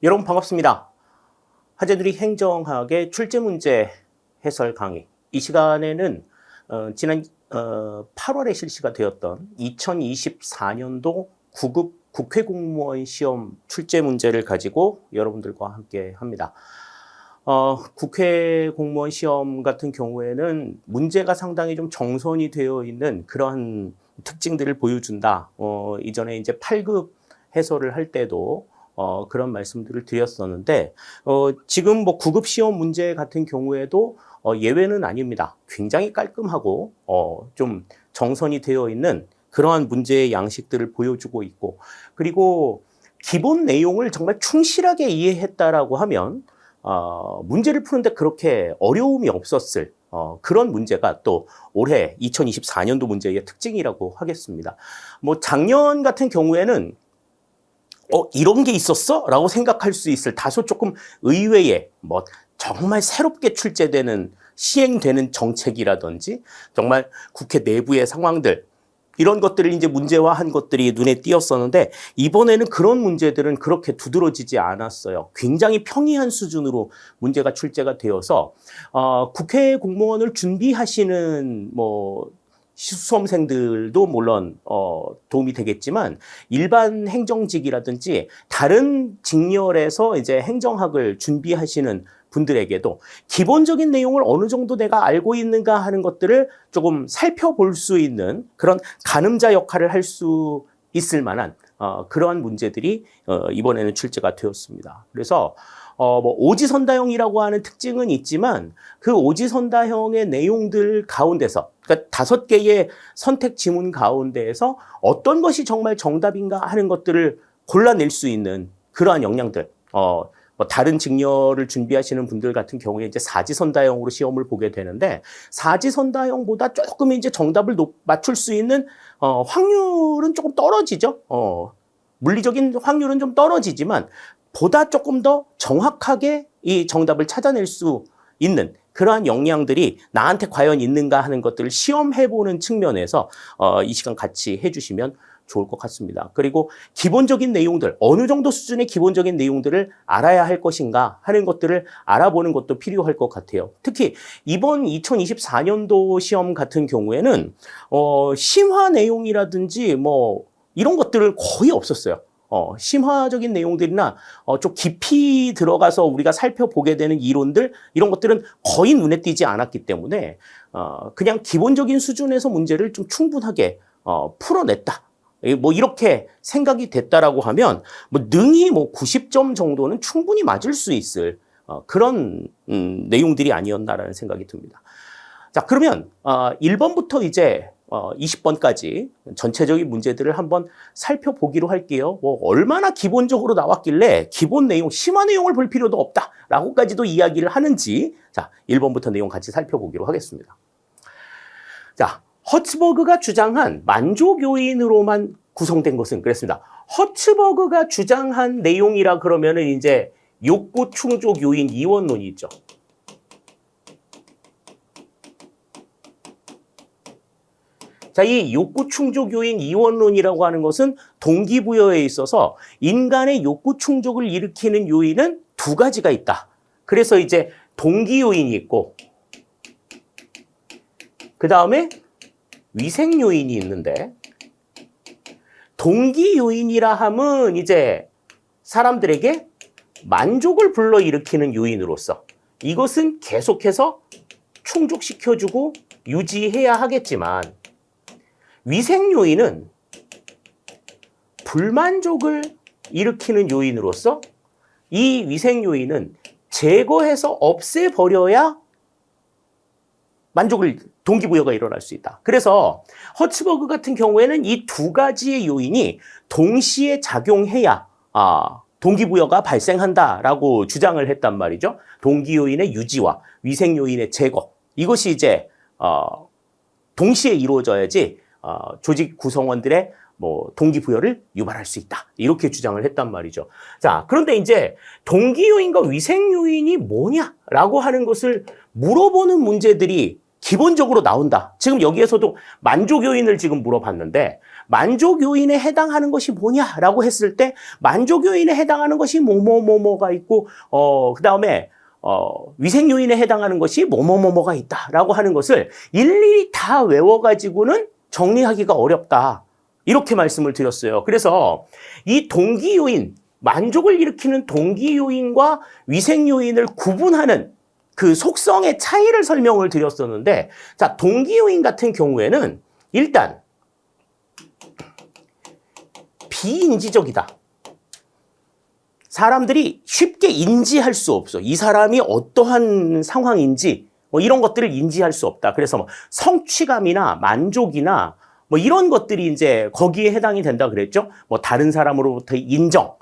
여러분 반갑습니다. 하재누리 행정학의 출제문제 해설 강의. 이 시간에는 지난 8월에 실시가 되었던 2024년도 9급 국회공무원 시험 출제문제를 가지고 여러분들과 함께 합니다. 국회 공무원 시험 같은 경우에는 문제가 상당히 좀 정선이 되어 있는 그러한 특징들을 보여준다. 이전에 이제 8급 해설을 할 때도 그런 말씀들을 드렸었는데, 지금 뭐 9급 시험 문제 같은 경우에도 예외는 아닙니다. 굉장히 깔끔하고, 좀 정선이 되어 있는 그러한 문제의 양식들을 보여주고 있고, 그리고 기본 내용을 정말 충실하게 이해했다라고 하면, 문제를 푸는데 그렇게 어려움이 없었을, 그런 문제가 또 올해 2024년도 문제의 특징이라고 하겠습니다. 뭐 작년 같은 경우에는 이런 게 있었어? 라고 생각할 수 있을 다소 조금 의외의 뭐 정말 새롭게 출제되는 시행되는 정책이라든지 정말 국회 내부의 상황들 이런 것들을 이제 문제화한 것들이 눈에 띄었었는데 이번에는 그런 문제들은 그렇게 두드러지지 않았어요. 굉장히 평이한 수준으로 문제가 출제가 되어서 국회 공무원을 준비하시는 뭐 수험생들도 물론 도움이 되겠지만 일반 행정직이라든지 다른 직렬에서 이제 행정학을 준비하시는 분들에게도 기본적인 내용을 어느 정도 내가 알고 있는가 하는 것들을 조금 살펴볼 수 있는 그런 가늠자 역할을 할 수 있을 만한 그러한 문제들이 이번에는 출제가 되었습니다. 그래서 뭐 오지선다형이라고 하는 특징은 있지만 그 오지선다형의 내용들 가운데서 그러니까 5개의 선택 지문 가운데에서 어떤 것이 정말 정답인가 하는 것들을 골라낼 수 있는 그러한 역량들 뭐 다른 직렬을 준비하시는 분들 같은 경우에 이제 사지선다형으로 시험을 보게 되는데 사지선다형보다 조금 이제 정답을 맞출 수 있는 확률은 조금 떨어지죠. 물리적인 확률은 좀 떨어지지만 보다 조금 더 정확하게 이 정답을 찾아낼 수 있는 그러한 역량들이 나한테 과연 있는가 하는 것들을 시험해보는 측면에서 이 시간 같이 해주시면 좋을 것 같습니다. 그리고 기본적인 내용들, 어느 정도 수준의 기본적인 내용들을 알아야 할 것인가 하는 것들을 알아보는 것도 필요할 것 같아요. 특히 이번 2024년도 시험 같은 경우에는 심화 내용이라든지 뭐 이런 것들은 거의 없었어요. 심화적인 내용들이나 좀 깊이 들어가서 우리가 살펴보게 되는 이론들 이런 것들은 거의 눈에 띄지 않았기 때문에 그냥 기본적인 수준에서 문제를 좀 충분하게 풀어냈다. 뭐 이렇게 생각이 됐다라고 하면 뭐 능히 뭐 90점 정도는 충분히 맞을 수 있을 그런 내용들이 아니었나라는 생각이 듭니다. 자, 그러면 1번부터 이제 20번까지 전체적인 문제들을 한번 살펴보기로 할게요. 뭐 얼마나 기본적으로 나왔길래 기본 내용, 심화 내용을 볼 필요도 없다라고까지도 이야기를 하는지 자, 1번부터 내용 같이 살펴보기로 하겠습니다. 자, 허츠버그가 주장한 만족 요인으로만 구성된 것은 그랬습니다. 허츠버그가 주장한 내용이라 그러면은 이제 욕구 충족 요인 이원론이 있죠. 자, 이 욕구 충족 요인 이원론이라고 하는 것은 동기부여에 있어서 인간의 욕구 충족을 일으키는 요인은 2가지가 있다. 그래서 이제 동기 요인이 있고 그 다음에 위생 요인이 있는데 동기 요인이라 함은 이제 사람들에게 만족을 불러일으키는 요인으로서 이것은 계속해서 충족시켜주고 유지해야 하겠지만 위생 요인은 불만족을 일으키는 요인으로서 이 위생 요인은 제거해서 없애버려야 동기부여가 일어날 수 있다. 그래서 허츠버그 같은 경우에는 이 2가지의 요인이 동시에 작용해야 동기부여가 발생한다라고 주장을 했단 말이죠. 동기 요인의 유지와 위생 요인의 제거. 이것이 이제 동시에 이루어져야지 조직 구성원들의 뭐 동기부여를 유발할 수 있다. 이렇게 주장을 했단 말이죠. 자, 그런데 이제 동기 요인과 위생 요인이 뭐냐라고 하는 것을 물어보는 문제들이 기본적으로 나온다. 지금 여기에서도 만족 요인을 지금 물어봤는데 만족 요인에 해당하는 것이 뭐냐라고 했을 때 만족 요인에 해당하는 것이 뭐뭐뭐뭐가 있고 그다음에 위생 요인에 해당하는 것이 뭐뭐뭐뭐가 있다라고 하는 것을 일일이 다 외워가지고는 정리하기가 어렵다. 이렇게 말씀을 드렸어요. 그래서 이 동기 요인, 만족을 일으키는 동기 요인과 위생 요인을 구분하는 그 속성의 차이를 설명을 드렸었는데, 자, 동기 요인 같은 경우에는 일단 비인지적이다. 사람들이 쉽게 인지할 수 없어. 이 사람이 어떠한 상황인지 뭐 이런 것들을 인지할 수 없다. 그래서 뭐 성취감이나 만족이나 뭐 이런 것들이 이제 거기에 해당이 된다 그랬죠. 뭐 다른 사람으로부터의 인정,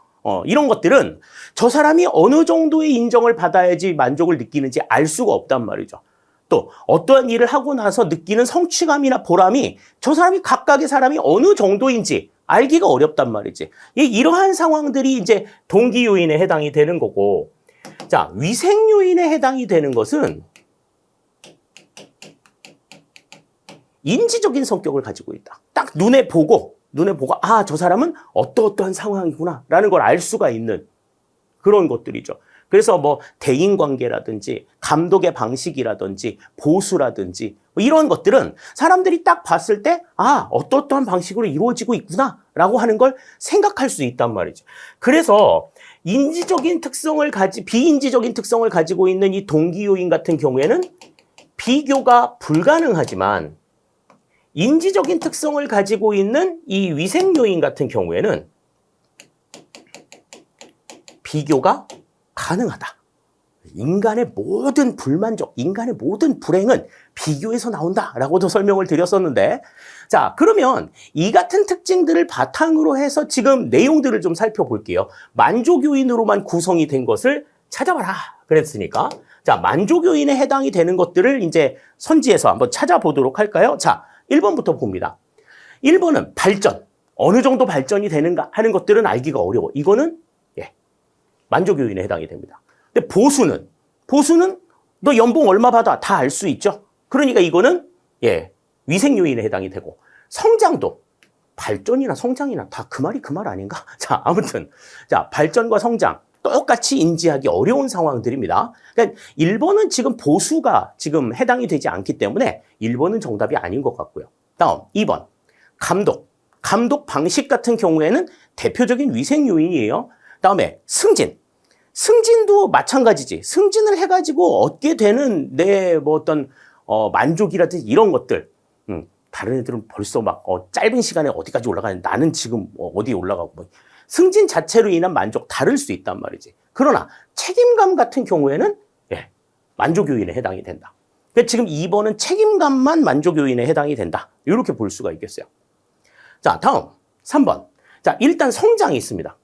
이런 것들은 저 사람이 어느 정도의 인정을 받아야지 만족을 느끼는지 알 수가 없단 말이죠. 또 어떠한 일을 하고 나서 느끼는 성취감이나 보람이 저 사람이 각각의 사람이 어느 정도인지 알기가 어렵단 말이지. 이러한 상황들이 이제 동기 요인에 해당이 되는 거고, 자, 위생 요인에 해당이 되는 것은 인지적인 성격을 가지고 있다. 딱 눈에 보고 아, 저 사람은 어떠한 상황이구나 라는 걸 알 수가 있는 그런 것들이죠. 그래서 뭐 대인관계라든지 감독의 방식이라든지 보수라든지 뭐 이런 것들은 사람들이 딱 봤을 때 아, 어떠한 방식으로 이루어지고 있구나 라고 하는 걸 생각할 수 있단 말이죠. 그래서 비인지적인 특성을 가지고 있는 이 동기 요인 같은 경우에는 비교가 불가능하지만, 인지적인 특성을 가지고 있는 이 위생 요인 같은 경우에는 비교가 가능하다. 인간의 모든 불만족, 인간의 모든 불행은 비교에서 나온다라고도 설명을 드렸었는데, 자, 그러면 이 같은 특징들을 바탕으로 해서 지금 내용들을 좀 살펴볼게요. 만족 요인으로만 구성이 된 것을 찾아봐라 그랬으니까, 자, 만족 요인에 해당이 되는 것들을 이제 선지에서 한번 찾아보도록 할까요? 자, 1번부터 봅니다. 1번은 발전. 어느 정도 발전이 되는가 하는 것들은 알기가 어려워. 이거는 만족 요인에 해당이 됩니다. 근데 보수는 너 연봉 얼마 받아? 다 알 수 있죠. 그러니까 이거는 위생 요인에 해당이 되고, 성장도 발전이나 성장이나 다 그 말이 그 말 아닌가? 자, 아무튼 자, 발전과 성장 똑같이 인지하기 어려운 상황들입니다. 그러니까 1번은 지금 보수가 지금 해당이 되지 않기 때문에 1번은 정답이 아닌 것 같고요. 다음 2번 감독 방식 같은 경우에는 대표적인 위생 요인이에요. 다음에 승진도 마찬가지지. 승진을 해가지고 얻게 되는 내 뭐 어떤 만족이라든지 이런 것들, 다른 애들은 벌써 막 짧은 시간에 어디까지 올라가는데 나는 지금 어디에 올라가고, 뭐 승진 자체로 인한 만족 다를 수 있단 말이지. 그러나 책임감 같은 경우에는 만족 요인에 해당이 된다. 그러니까 지금 2번은 책임감만 만족 요인에 해당이 된다. 이렇게 볼 수가 있겠어요. 자, 다음 3번. 자, 일단 성장이 있습니다.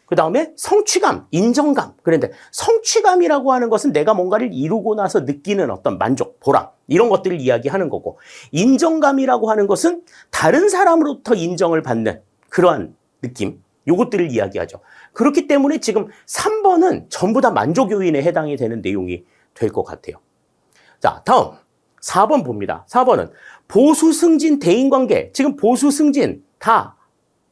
그 다음에 성취감, 인정감. 그런데 성취감이라고 하는 것은 내가 뭔가를 이루고 나서 느끼는 어떤 만족, 보람, 이런 것들을 이야기하는 거고, 인정감이라고 하는 것은 다른 사람으로부터 인정을 받는 그러한 느낌, 요것들을 이야기하죠. 그렇기 때문에 지금 3번은 전부 다 만족 요인에 해당이 되는 내용이 될 것 같아요. 자, 다음 4번 봅니다. 4번은 보수, 승진, 대인관계. 지금 보수, 승진 다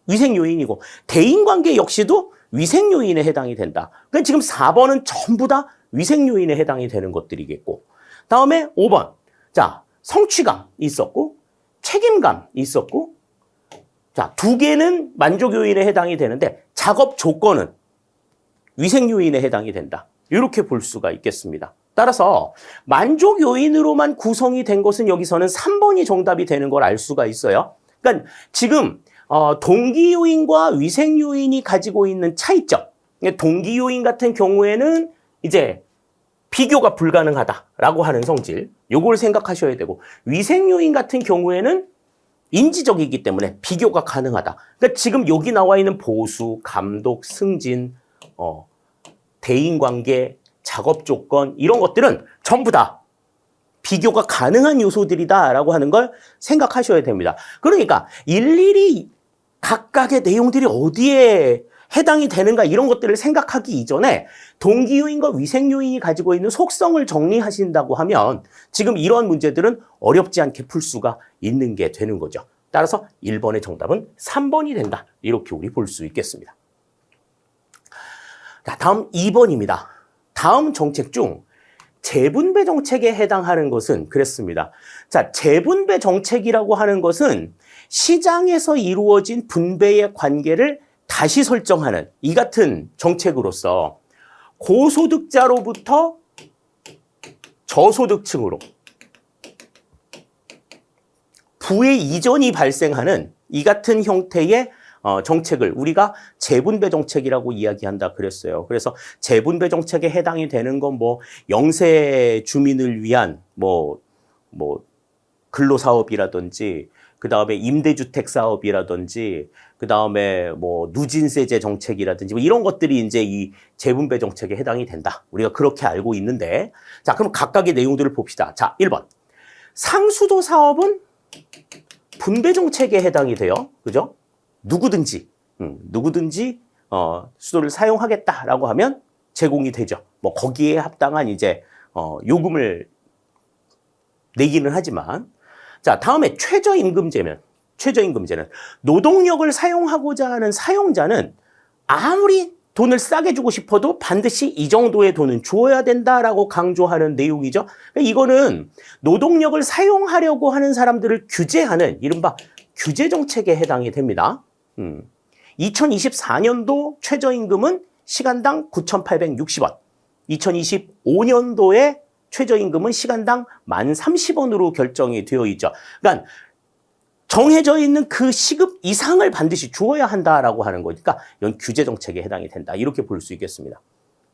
위생 요인이고, 대인관계 역시도 위생 요인에 해당이 된다. 그러니까 지금 4번은 전부 다 위생 요인에 해당이 되는 것들이겠고, 다음에 5번. 자, 성취감 있었고, 책임감 있었고, 자, 두 개는 만족 요인에 해당이 되는데 작업 조건은 위생 요인에 해당이 된다. 이렇게 볼 수가 있겠습니다. 따라서 만족 요인으로만 구성이 된 것은 여기서는 3번이 정답이 되는 걸 알 수가 있어요. 그러니까 지금 동기 요인과 위생 요인이 가지고 있는 차이점. 동기 요인 같은 경우에는 이제 비교가 불가능하다라고 하는 성질. 요걸 생각하셔야 되고, 위생 요인 같은 경우에는 인지적이기 때문에 비교가 가능하다. 그러니까 지금 여기 나와 있는 보수, 감독, 승진, 대인관계, 작업 조건 이런 것들은 전부 다 비교가 가능한 요소들이다라고 하는 걸 생각하셔야 됩니다. 그러니까 일일이 각각의 내용들이 어디에 해당이 되는가 이런 것들을 생각하기 이전에 동기 요인과 위생 요인이 가지고 있는 속성을 정리하신다고 하면 지금 이런 문제들은 어렵지 않게 풀 수가 있는 게 되는 거죠. 따라서 1번의 정답은 3번이 된다. 이렇게 우리 볼 수 있겠습니다. 자, 다음 2번입니다. 다음 정책 중 재분배 정책에 해당하는 것은 그랬습니다. 자, 재분배 정책이라고 하는 것은 시장에서 이루어진 분배의 관계를 다시 설정하는 이 같은 정책으로서 고소득자로부터 저소득층으로 부의 이전이 발생하는 이 같은 형태의 정책을 우리가 재분배 정책이라고 이야기한다 그랬어요. 그래서 재분배 정책에 해당이 되는 건 뭐 영세 주민을 위한 뭐 근로사업이라든지 그다음에 임대주택 사업이라든지 그다음에 뭐 누진세제 정책이라든지 뭐 이런 것들이 이제 이 재분배 정책에 해당이 된다. 우리가 그렇게 알고 있는데 자, 그럼 각각의 내용들을 봅시다. 자, 1번. 상수도 사업은 분배 정책에 해당이 돼요. 그죠? 누구든지 수도를 사용하겠다라고 하면 제공이 되죠. 뭐 거기에 합당한 이제 요금을 내기는 하지만 자, 다음에 최저임금제는 노동력을 사용하고자 하는 사용자는 아무리 돈을 싸게 주고 싶어도 반드시 이 정도의 돈은 주어야 된다라고 강조하는 내용이죠. 이거는 노동력을 사용하려고 하는 사람들을 규제하는 이른바 규제 정책에 해당이 됩니다. 2024년도 최저임금은 시간당 9,860원, 2025년도에 최저임금은 시간당 1,030원으로 결정이 되어 있죠. 그러니까 정해져 있는 그 시급 이상을 반드시 주어야 한다라고 하는 거니까 이건 규제 정책에 해당이 된다. 이렇게 볼 수 있겠습니다.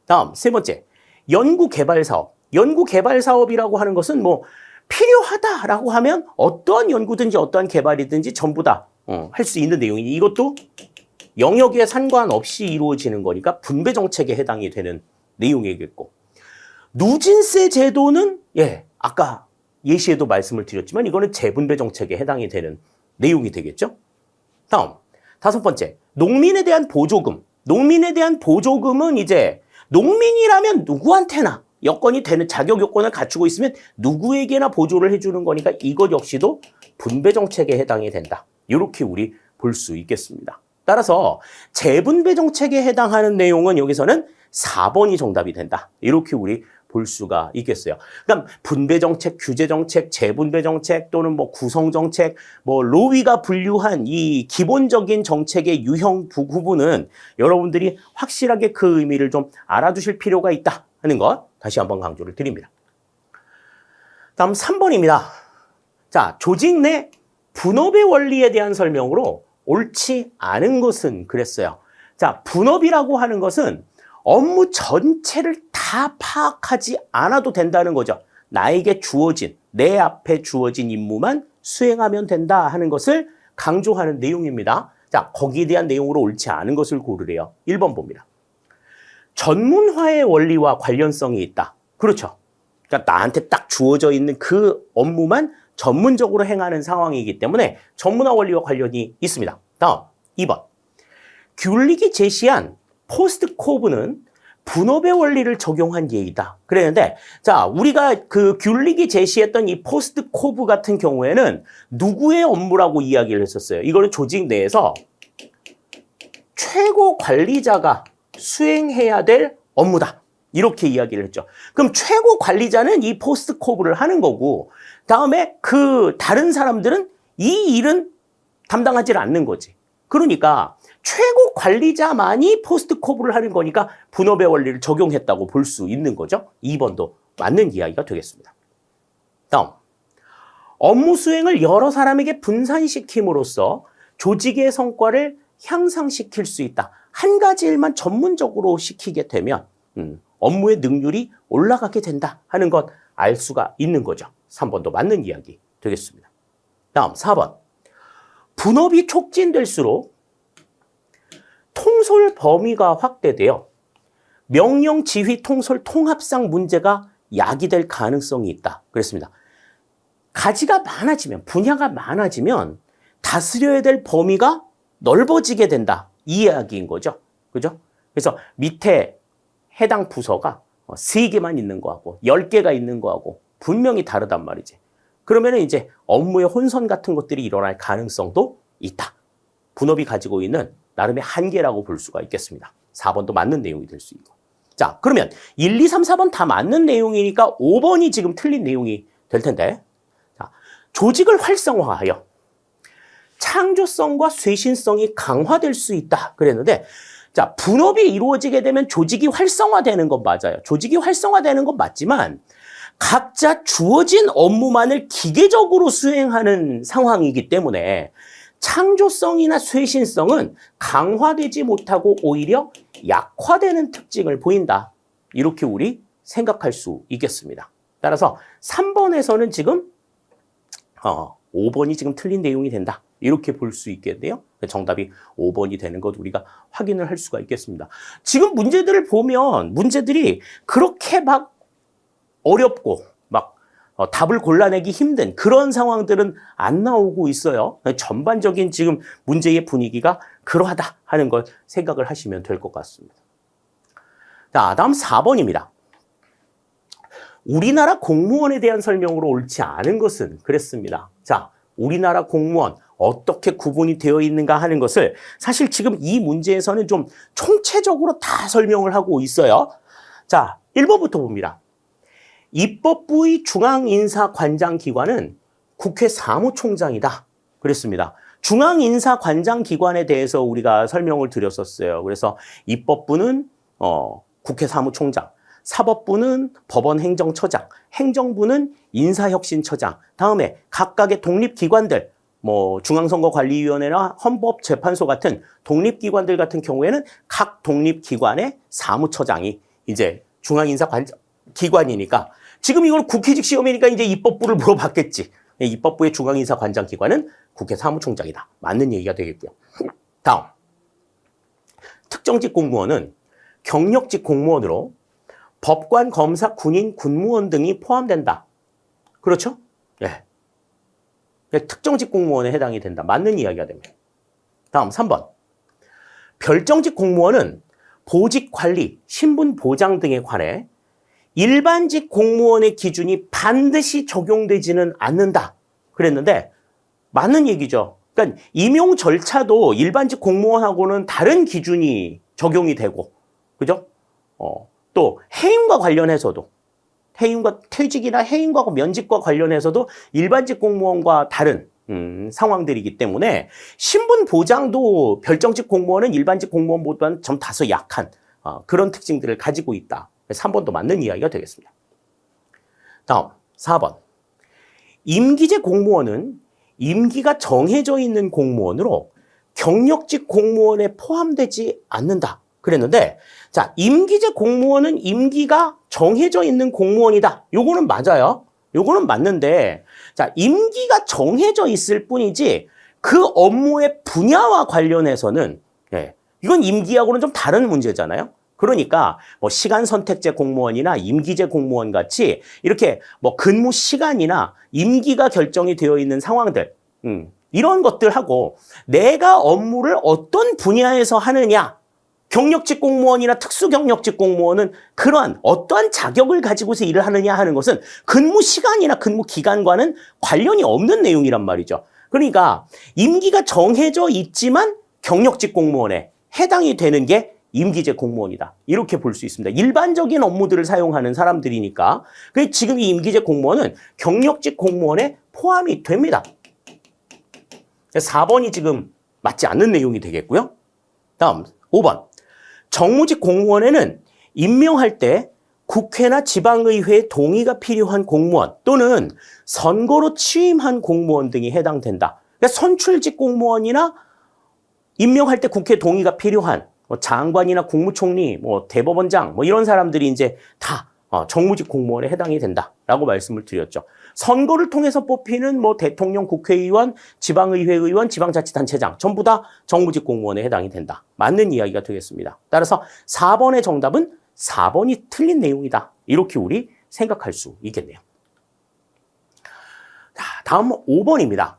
다음 세 번째, 연구개발 사업. 연구개발 사업이라고 하는 것은 뭐 필요하다라고 하면 어떠한 연구든지 어떠한 개발이든지 전부 다 할 수 있는 내용이니 이것도 영역에 상관없이 이루어지는 거니까 분배 정책에 해당이 되는 내용이겠고 누진세 제도는 아까 예시에도 말씀을 드렸지만 이거는 재분배 정책에 해당이 되는 내용이 되겠죠. 다음 다섯 번째, 농민에 대한 보조금. 농민에 대한 보조금은 이제 농민이라면 누구한테나 여건이 되는 자격 요건을 갖추고 있으면 누구에게나 보조를 해주는 거니까 이것 역시도 분배 정책에 해당이 된다. 이렇게 우리 볼 수 있겠습니다. 따라서 재분배 정책에 해당하는 내용은 여기서는 4번이 정답이 된다. 이렇게 우리 볼 수가 있겠어요. 그러니까 분배 정책, 규제 정책, 재분배 정책 또는 뭐 구성 정책, 뭐 로위가 분류한 이 기본적인 정책의 유형 구분은 여러분들이 확실하게 그 의미를 좀 알아두실 필요가 있다 하는 것 다시 한번 강조를 드립니다. 다음 3번입니다. 자, 조직 내 분업의 원리에 대한 설명으로 옳지 않은 것은 그랬어요. 자, 분업이라고 하는 것은 업무 전체를 다 파악하지 않아도 된다는 거죠. 나에게 주어진, 내 앞에 주어진 임무만 수행하면 된다 하는 것을 강조하는 내용입니다. 자, 거기에 대한 내용으로 옳지 않은 것을 고르래요. 1번 봅니다. 전문화의 원리와 관련성이 있다. 그렇죠. 그러니까 나한테 딱 주어져 있는 그 업무만 전문적으로 행하는 상황이기 때문에 전문화 원리와 관련이 있습니다. 다음 2번. 귤릭이 제시한 포스트 코브는 분업의 원리를 적용한 예이다. 그랬는데 자, 우리가 그 귤릭이 제시했던 이 포스트 코브 같은 경우에는 누구의 업무라고 이야기를 했었어요. 이거는 조직 내에서 최고 관리자가 수행해야 될 업무다. 이렇게 이야기를 했죠. 그럼 최고 관리자는 이 포스트 코브를 하는 거고 다음에 그 다른 사람들은 이 일은 담당하지 않는 거지. 그러니까 최고 관리자만이 포스트 코브를 하는 거니까 분업의 원리를 적용했다고 볼 수 있는 거죠. 2번도 맞는 이야기가 되겠습니다. 다음, 업무 수행을 여러 사람에게 분산시킴으로써 조직의 성과를 향상시킬 수 있다. 한 가지 일만 전문적으로 시키게 되면 업무의 능률이 올라가게 된다 하는 것 알 수가 있는 거죠. 3번도 맞는 이야기 되겠습니다. 다음 4번. 분업이 촉진될수록 통솔 범위가 확대되어 명령, 지휘, 통솔, 통합상 문제가 야기될 가능성이 있다. 그랬습니다. 가지가 많아지면, 분야가 많아지면 다스려야 될 범위가 넓어지게 된다. 이 이야기인 거죠. 그죠? 그래서 밑에 해당 부서가 3개만 있는 거하고 10개가 있는 거하고 분명히 다르단 말이지. 그러면 이제 업무의 혼선 같은 것들이 일어날 가능성도 있다. 분업이 가지고 있는 나름의 한계라고 볼 수가 있겠습니다. 4번도 맞는 내용이 될 수 있고. 자, 그러면 1, 2, 3, 4번 다 맞는 내용이니까 5번이 지금 틀린 내용이 될 텐데. 자, 조직을 활성화하여 창조성과 쇄신성이 강화될 수 있다. 그랬는데, 자, 분업이 이루어지게 되면 조직이 활성화되는 건 맞아요. 조직이 활성화되는 건 맞지만, 각자 주어진 업무만을 기계적으로 수행하는 상황이기 때문에 창조성이나 쇄신성은 강화되지 못하고 오히려 약화되는 특징을 보인다. 이렇게 우리 생각할 수 있겠습니다. 따라서 3번에서는 지금 5번이 지금 틀린 내용이 된다. 이렇게 볼 수 있겠네요. 정답이 5번이 되는 것 우리가 확인을 할 수가 있겠습니다. 지금 문제들을 보면 문제들이 그렇게 막 어렵고 막 답을 골라내기 힘든 그런 상황들은 안 나오고 있어요. 전반적인 지금 문제의 분위기가 그러하다 하는 걸 생각을 하시면 될 것 같습니다. 자, 다음 4번입니다. 우리나라 공무원에 대한 설명으로 옳지 않은 것은 그랬습니다. 자, 우리나라 공무원 어떻게 구분이 되어 있는가 하는 것을 사실 지금 이 문제에서는 좀 총체적으로 다 설명을 하고 있어요. 자, 1번부터 봅니다. 입법부의 중앙인사관장기관은 국회 사무총장이다. 그랬습니다. 중앙인사관장기관에 대해서 우리가 설명을 드렸었어요. 그래서 입법부는 국회 사무총장, 사법부는 법원행정처장, 행정부는 인사혁신처장, 다음에 각각의 독립기관들, 중앙선거관리위원회나 헌법재판소 같은 독립기관들 같은 경우에는 각 독립기관의 사무처장이 이제 중앙인사관장기관이니까 지금 이걸 국회직 시험이니까 이제 입법부를 물어봤겠지. 입법부의 중앙인사관장기관은 국회 사무총장이다. 맞는 얘기가 되겠고요. 다음. 특정직 공무원은 경력직 공무원으로 법관, 검사, 군인, 군무원 등이 포함된다. 그렇죠? 예. 특정직 공무원에 해당이 된다. 맞는 이야기가 됩니다. 다음 3번. 별정직 공무원은 보직 관리, 신분 보장 등에 관해 일반직 공무원의 기준이 반드시 적용되지는 않는다. 그랬는데 맞는 얘기죠. 그러니까 임용 절차도 일반직 공무원하고는 다른 기준이 적용이 되고, 그죠? 또 해임과 관련해서도 해임과 퇴직이나 해임과 면직과 관련해서도 일반직 공무원과 다른 상황들이기 때문에 신분 보장도 별정직 공무원은 일반직 공무원보다는 좀 다소 약한 그런 특징들을 가지고 있다. 3번도 맞는 이야기가 되겠습니다. 다음 4번. 임기제 공무원은 임기가 정해져 있는 공무원으로 경력직 공무원에 포함되지 않는다. 그랬는데 자, 임기제 공무원은 임기가 정해져 있는 공무원이다. 요거는 맞아요. 요거는 맞는데 자, 임기가 정해져 있을 뿐이지 그 업무의 분야와 관련해서는 이건 임기하고는 좀 다른 문제잖아요. 그러니까 시간 선택제 공무원이나 임기제 공무원 같이 이렇게 근무 시간이나 임기가 결정이 되어 있는 상황들 이런 것들하고 내가 업무를 어떤 분야에서 하느냐 경력직 공무원이나 특수경력직 공무원은 그러한 어떠한 자격을 가지고서 일을 하느냐 하는 것은 근무 시간이나 근무 기간과는 관련이 없는 내용이란 말이죠. 그러니까 임기가 정해져 있지만 경력직 공무원에 해당이 되는 게 임기제 공무원이다. 이렇게 볼 수 있습니다. 일반적인 업무들을 사용하는 사람들이니까 지금 이 임기제 공무원은 경력직 공무원에 포함이 됩니다. 4번이 지금 맞지 않는 내용이 되겠고요. 다음 5번. 정무직 공무원에는 임명할 때 국회나 지방의회의 동의가 필요한 공무원 또는 선거로 취임한 공무원 등이 해당된다. 그러니까 선출직 공무원이나 임명할 때 국회 동의가 필요한 장관이나 국무총리, 대법원장 이런 사람들이 이제 다 정무직 공무원에 해당이 된다라고 말씀을 드렸죠. 선거를 통해서 뽑히는 대통령, 국회의원, 지방의회 의원, 지방자치단체장 전부 다 정무직 공무원에 해당이 된다. 맞는 이야기가 되겠습니다. 따라서 4번의 정답은 4번이 틀린 내용이다. 이렇게 우리 생각할 수 있겠네요. 자, 다음 5번입니다.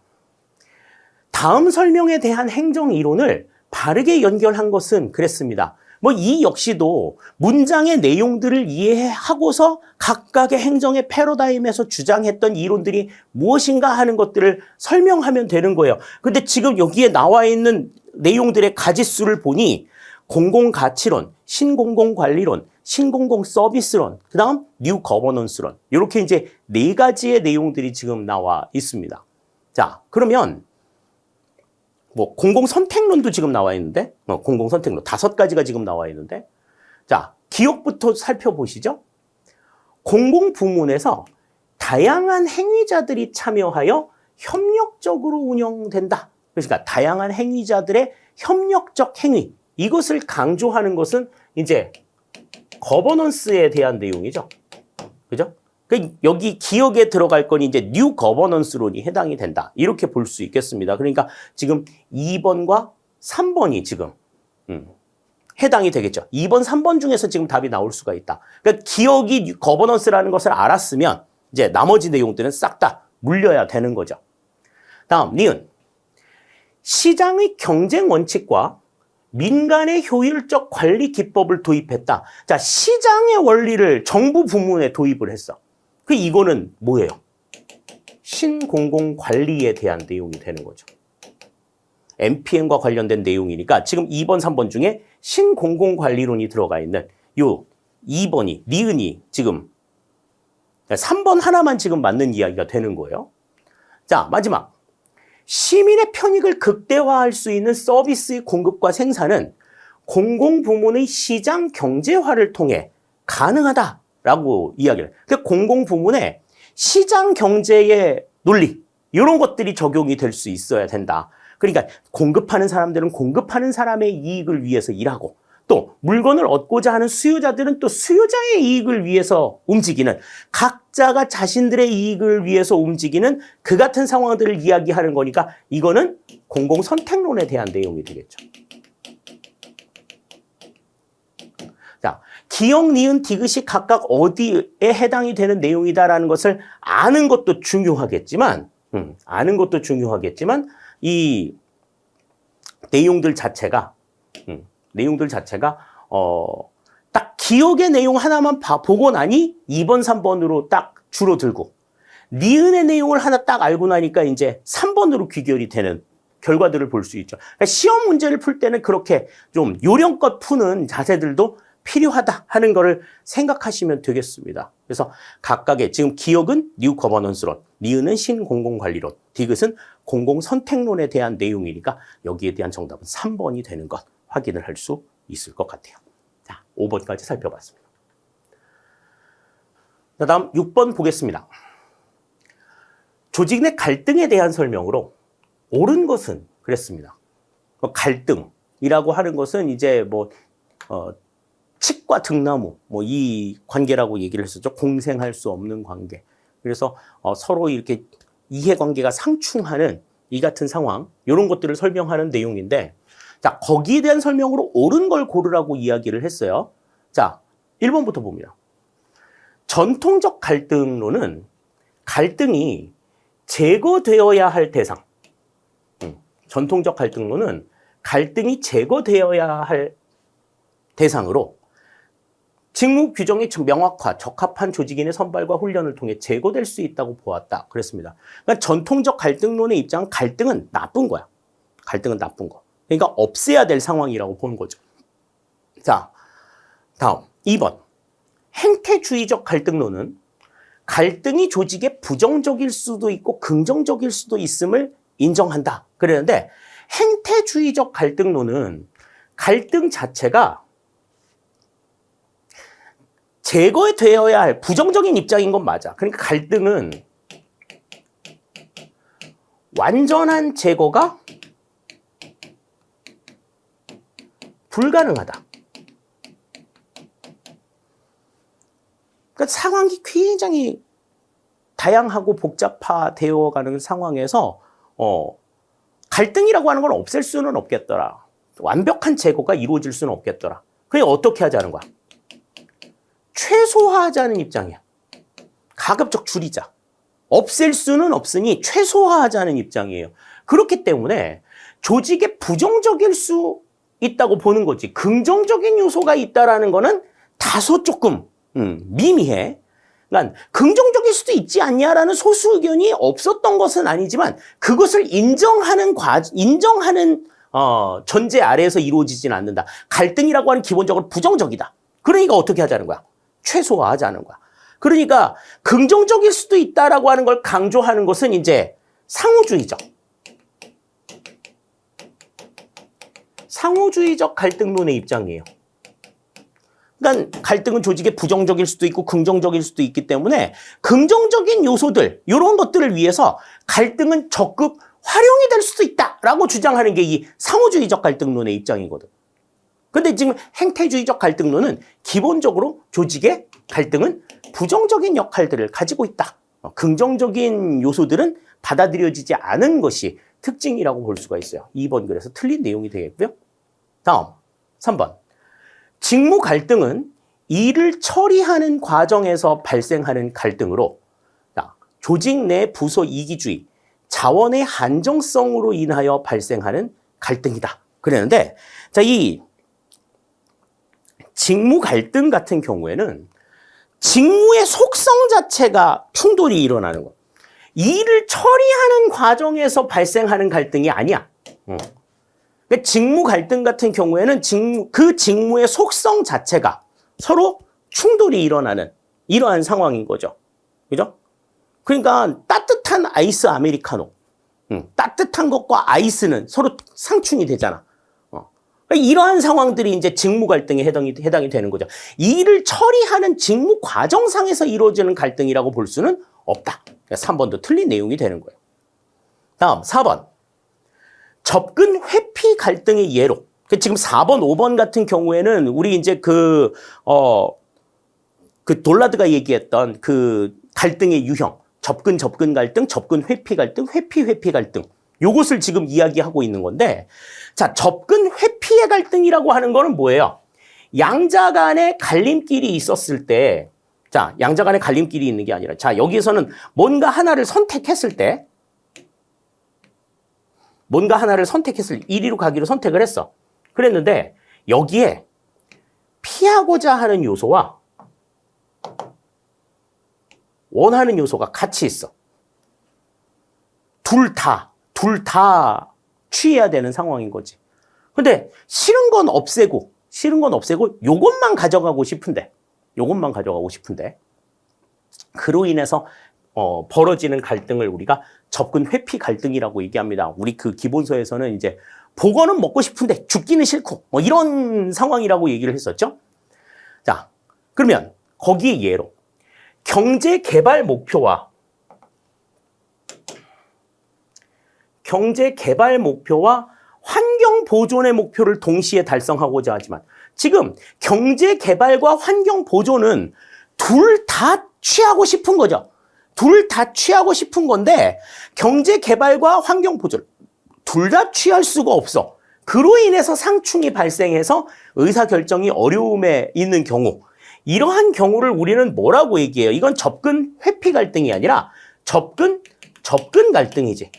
다음 설명에 대한 행정이론을 바르게 연결한 것은 그랬습니다. 뭐 이 역시도 문장의 내용들을 이해하고서 각각의 행정의 패러다임에서 주장했던 이론들이 무엇인가 하는 것들을 설명하면 되는 거예요. 근데 지금 여기에 나와 있는 내용들의 가지수를 보니 공공가치론, 신공공관리론, 신공공서비스론, 그 다음 뉴 거버넌스론, 이렇게 이제 4가지의 내용들이 지금 나와 있습니다. 자, 그러면 뭐 공공선택론도 지금 나와 있는데, 공공선택론 5가지가 지금 나와 있는데, 자, 기억부터 살펴보시죠. 공공부문에서 다양한 행위자들이 참여하여 협력적으로 운영된다. 그러니까 다양한 행위자들의 협력적 행위, 이것을 강조하는 것은 이제 거버넌스에 대한 내용이죠. 그죠? 여기 기억에 들어갈 건 이제 뉴 거버넌스론이 해당이 된다. 이렇게 볼 수 있겠습니다. 그러니까 지금 2번과 3번이 지금 해당이 되겠죠. 2번, 3번 중에서 지금 답이 나올 수가 있다. 그러니까 기억이 거버넌스라는 것을 알았으면 이제 나머지 내용들은 싹 다 물려야 되는 거죠. 다음, 니은. 시장의 경쟁 원칙과 민간의 효율적 관리 기법을 도입했다. 자, 시장의 원리를 정부 부문에 도입을 했어. 이거는 뭐예요? 신공공관리에 대한 내용이 되는 거죠. MPN과 관련된 내용이니까 지금 2번, 3번 중에 신공공관리론이 들어가 있는 요 2번이, 니은이 지금 3번 하나만 지금 맞는 이야기가 되는 거예요. 자, 마지막. 시민의 편익을 극대화할 수 있는 서비스의 공급과 생산은 공공부문의 시장 경제화를 통해 가능하다라고 이야기를 해요. 그러니까 공공부문에 시장 경제의 논리, 이런 것들이 적용이 될 수 있어야 된다. 그러니까 공급하는 사람들은 공급하는 사람의 이익을 위해서 일하고, 또 물건을 얻고자 하는 수요자들은 또 수요자의 이익을 위해서 움직이는, 각자가 자신들의 이익을 위해서 움직이는 그 같은 상황들을 이야기하는 거니까 이거는 공공선택론에 대한 내용이 되겠죠. 자, 기역, 니은, 디귿이 각각 어디에 해당이 되는 내용이다라는 것을 아는 것도 중요하겠지만, 이 내용들 자체가 딱 기억의 내용 하나만 보고 나니 2번, 3번으로 딱 줄어들고, 니은의 내용을 하나 딱 알고 나니까 이제 3번으로 귀결이 되는 결과들을 볼 수 있죠. 그러니까 시험 문제를 풀 때는 그렇게 좀 요령껏 푸는 자세들도 필요하다 하는 거를 생각하시면 되겠습니다. 그래서 각각의 지금 기억은 뉴 거버넌스론, 니은은 신공공관리론, 디귿은 공공선택론에 대한 내용이니까 여기에 대한 정답은 3번이 되는 것 확인을 할 수 있을 것 같아요. 자, 5번까지 살펴봤습니다. 자, 다음 6번 보겠습니다. 조직 내 갈등에 대한 설명으로 옳은 것은 그랬습니다. 갈등이라고 하는 것은 이제 칡과 등나무 이 관계라고 얘기를 했었죠. 공생할 수 없는 관계. 그래서 서로 이렇게 이해관계가 상충하는 이 같은 상황, 이런 것들을 설명하는 내용인데, 자, 거기에 대한 설명으로 옳은 걸 고르라고 이야기를 했어요. 자, 1번부터 봅니다. 전통적 갈등론은 갈등이 제거되어야 할 대상. 전통적 갈등론은 갈등이 제거되어야 할 대상으로 직무 규정의 명확화, 적합한 조직인의 선발과 훈련을 통해 제거될 수 있다고 보았다. 그랬습니다. 그러니까 전통적 갈등론의 입장은 갈등은 나쁜 거야. 갈등은 나쁜 거. 그러니까 없애야 될 상황이라고 보는 거죠. 자, 다음 2번. 행태주의적 갈등론은 갈등이 조직에 부정적일 수도 있고 긍정적일 수도 있음을 인정한다. 그랬는데 행태주의적 갈등론은 갈등 자체가 제거되어야 할 부정적인 입장인 건 맞아. 그러니까 갈등은 완전한 제거가 불가능하다. 그러니까 상황이 굉장히 다양하고 복잡화되어 가는 상황에서 갈등이라고 하는 걸 없앨 수는 없겠더라. 완벽한 제거가 이루어질 수는 없겠더라. 그게 어떻게 하자는 거야? 최소화하자는 입장이야. 가급적 줄이자. 없앨 수는 없으니 최소화하자는 입장이에요. 그렇기 때문에 조직에 부정적일 수 있다고 보는 거지. 긍정적인 요소가 있다라는 거는 다소 조금 미미해. 그러니까 긍정적일 수도 있지 않냐라는 소수 의견이 없었던 것은 아니지만 그것을 인정하는 전제 아래에서 이루어지진 않는다. 갈등이라고 하는 기본적으로 부정적이다. 그러니까 어떻게 하자는 거야? 최소화하자는 거야. 그러니까 긍정적일 수도 있다라고 하는 걸 강조하는 것은 이제 상호주의적 갈등론의 입장이에요. 그러니까 갈등은 조직의 부정적일 수도 있고 긍정적일 수도 있기 때문에 긍정적인 요소들, 이런 것들을 위해서 갈등은 적극 활용이 될 수도 있다라고 주장하는 게 이 상호주의적 갈등론의 입장이거든. 근데 지금 행태주의적 갈등론은 기본적으로 조직의 갈등은 부정적인 역할들을 가지고 있다. 긍정적인 요소들은 받아들여지지 않은 것이 특징이라고 볼 수가 있어요. 2번 그래서 틀린 내용이 되겠고요. 다음 3번. 직무 갈등은 일을 처리하는 과정에서 발생하는 갈등으로 조직 내 부서 이기주의, 자원의 한정성으로 인하여 발생하는 갈등이다. 그랬는데 자, 이 직무 갈등 같은 경우에는 직무의 속성 자체가 충돌이 일어나는 거야. 일을 처리하는 과정에서 발생하는 갈등이 아니야. 그러니까 직무 갈등 같은 경우에는 그 직무의 속성 자체가 서로 충돌이 일어나는 이러한 상황인 거죠. 그죠? 그러니까 따뜻한 아이스 아메리카노, 따뜻한 것과 아이스는 서로 상충이 되잖아. 그러니까 이러한 상황들이 이제 직무 갈등에 해당이 되는 거죠. 일을 처리하는 직무 과정상에서 이루어지는 갈등이라고 볼 수는 없다. 3번도 틀린 내용이 되는 거예요. 다음 4번. 접근 회피 갈등의 예로. 지금 4번, 5번 같은 경우에는 우리 이제 그 돌라드가 얘기했던 그 갈등의 유형. 접근 갈등, 접근 회피 갈등, 회피 갈등. 요것을 지금 이야기하고 있는 건데, 자, 접근 회피의 갈등이라고 하는 거는 뭐예요? 양자 간의 갈림길이 있었을 때, 자, 양자 간의 갈림길이 있는 게 아니라, 자, 여기에서는 뭔가 하나를 선택했을 때, 이리로 가기로 선택을 했어. 그랬는데, 여기에 피하고자 하는 요소와 원하는 요소가 같이 있어. 둘 다 취해야 되는 상황인 거지. 근데 싫은 건 없애고 요것만 가져가고 싶은데 그로 인해서 벌어지는 갈등을 우리가 접근 회피 갈등이라고 얘기합니다. 우리 그 기본서에서는 이제 복어는 먹고 싶은데 죽기는 싫고 이런 상황이라고 얘기를 했었죠. 자, 그러면 거기에 예로 경제 개발 목표와 환경 보존의 목표를 동시에 달성하고자 하지만 지금 경제 개발과 환경 보존은 둘 다 취하고 싶은 거죠. 둘 다 취하고 싶은 건데 경제 개발과 환경 보존 둘 다 취할 수가 없어. 그로 인해서 상충이 발생해서 의사결정이 어려움에 있는 경우, 이러한 경우를 우리는 뭐라고 얘기해요? 이건 접근 회피 갈등이 아니라 접근 갈등이지.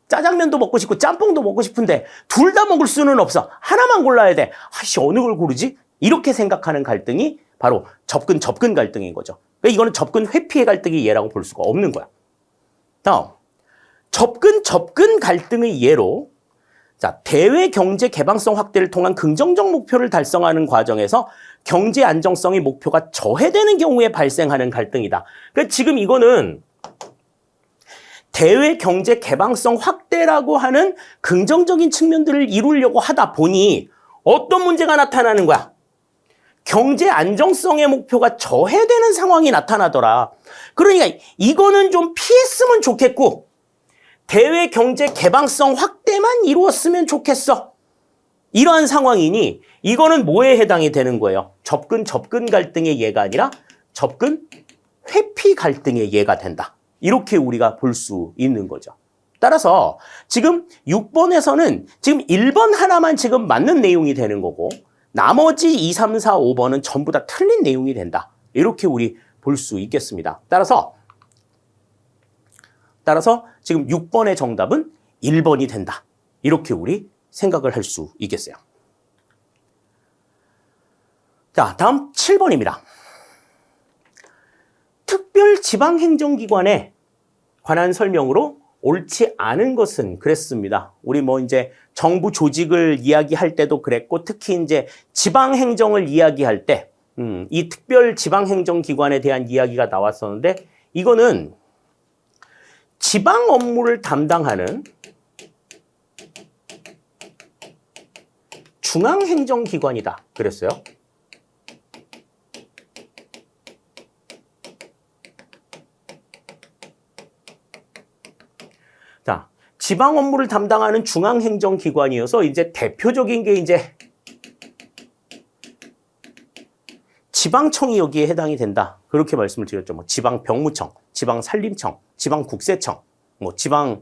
짜장면도 먹고 싶고 짬뽕도 먹고 싶은데 둘 다 먹을 수는 없어. 하나만 골라야 돼. 아씨, 어느 걸 고르지? 이렇게 생각하는 갈등이 바로 접근 갈등인 거죠. 그러니까 이거는 접근 회피의 갈등이 예라고 볼 수가 없는 거야. 다음, 접근 갈등의 예로, 자, 대외 경제 개방성 확대를 통한 긍정적 목표를 달성하는 과정에서 경제 안정성의 목표가 저해되는 경우에 발생하는 갈등이다. 그러니까 지금 이거는 대외 경제 개방성 확대라고 하는 긍정적인 측면들을 이루려고 하다 보니 어떤 문제가 나타나는 거야? 경제 안정성의 목표가 저해되는 상황이 나타나더라. 그러니까 이거는 좀 피했으면 좋겠고 대외 경제 개방성 확대만 이루었으면 좋겠어. 이러한 상황이니 이거는 뭐에 해당이 되는 거예요? 접근 갈등의 예가 아니라 접근 회피 갈등의 예가 된다. 이렇게 우리가 볼 수 있는 거죠. 따라서 지금 6번에서는 지금 1번 하나만 지금 맞는 내용이 되는 거고 나머지 2, 3, 4, 5번은 전부 다 틀린 내용이 된다. 이렇게 우리 볼 수 있겠습니다. 따라서 지금 6번의 정답은 1번이 된다. 이렇게 우리 생각을 할 수 있겠어요. 자, 다음 7번입니다. 특별지방행정기관에 관한 설명으로 옳지 않은 것은 그랬습니다. 우리 이제 정부 조직을 이야기할 때도 그랬고, 특히 이제 지방행정을 이야기할 때, 이 특별지방행정기관에 대한 이야기가 나왔었는데, 이거는 지방 업무를 담당하는 중앙행정기관이다 그랬어요. 자, 지방 업무를 담당하는 중앙행정기관이어서 이제 대표적인 게 이제 지방청이 여기에 해당이 된다. 그렇게 말씀을 드렸죠. 지방병무청, 지방산림청, 지방국세청, 지방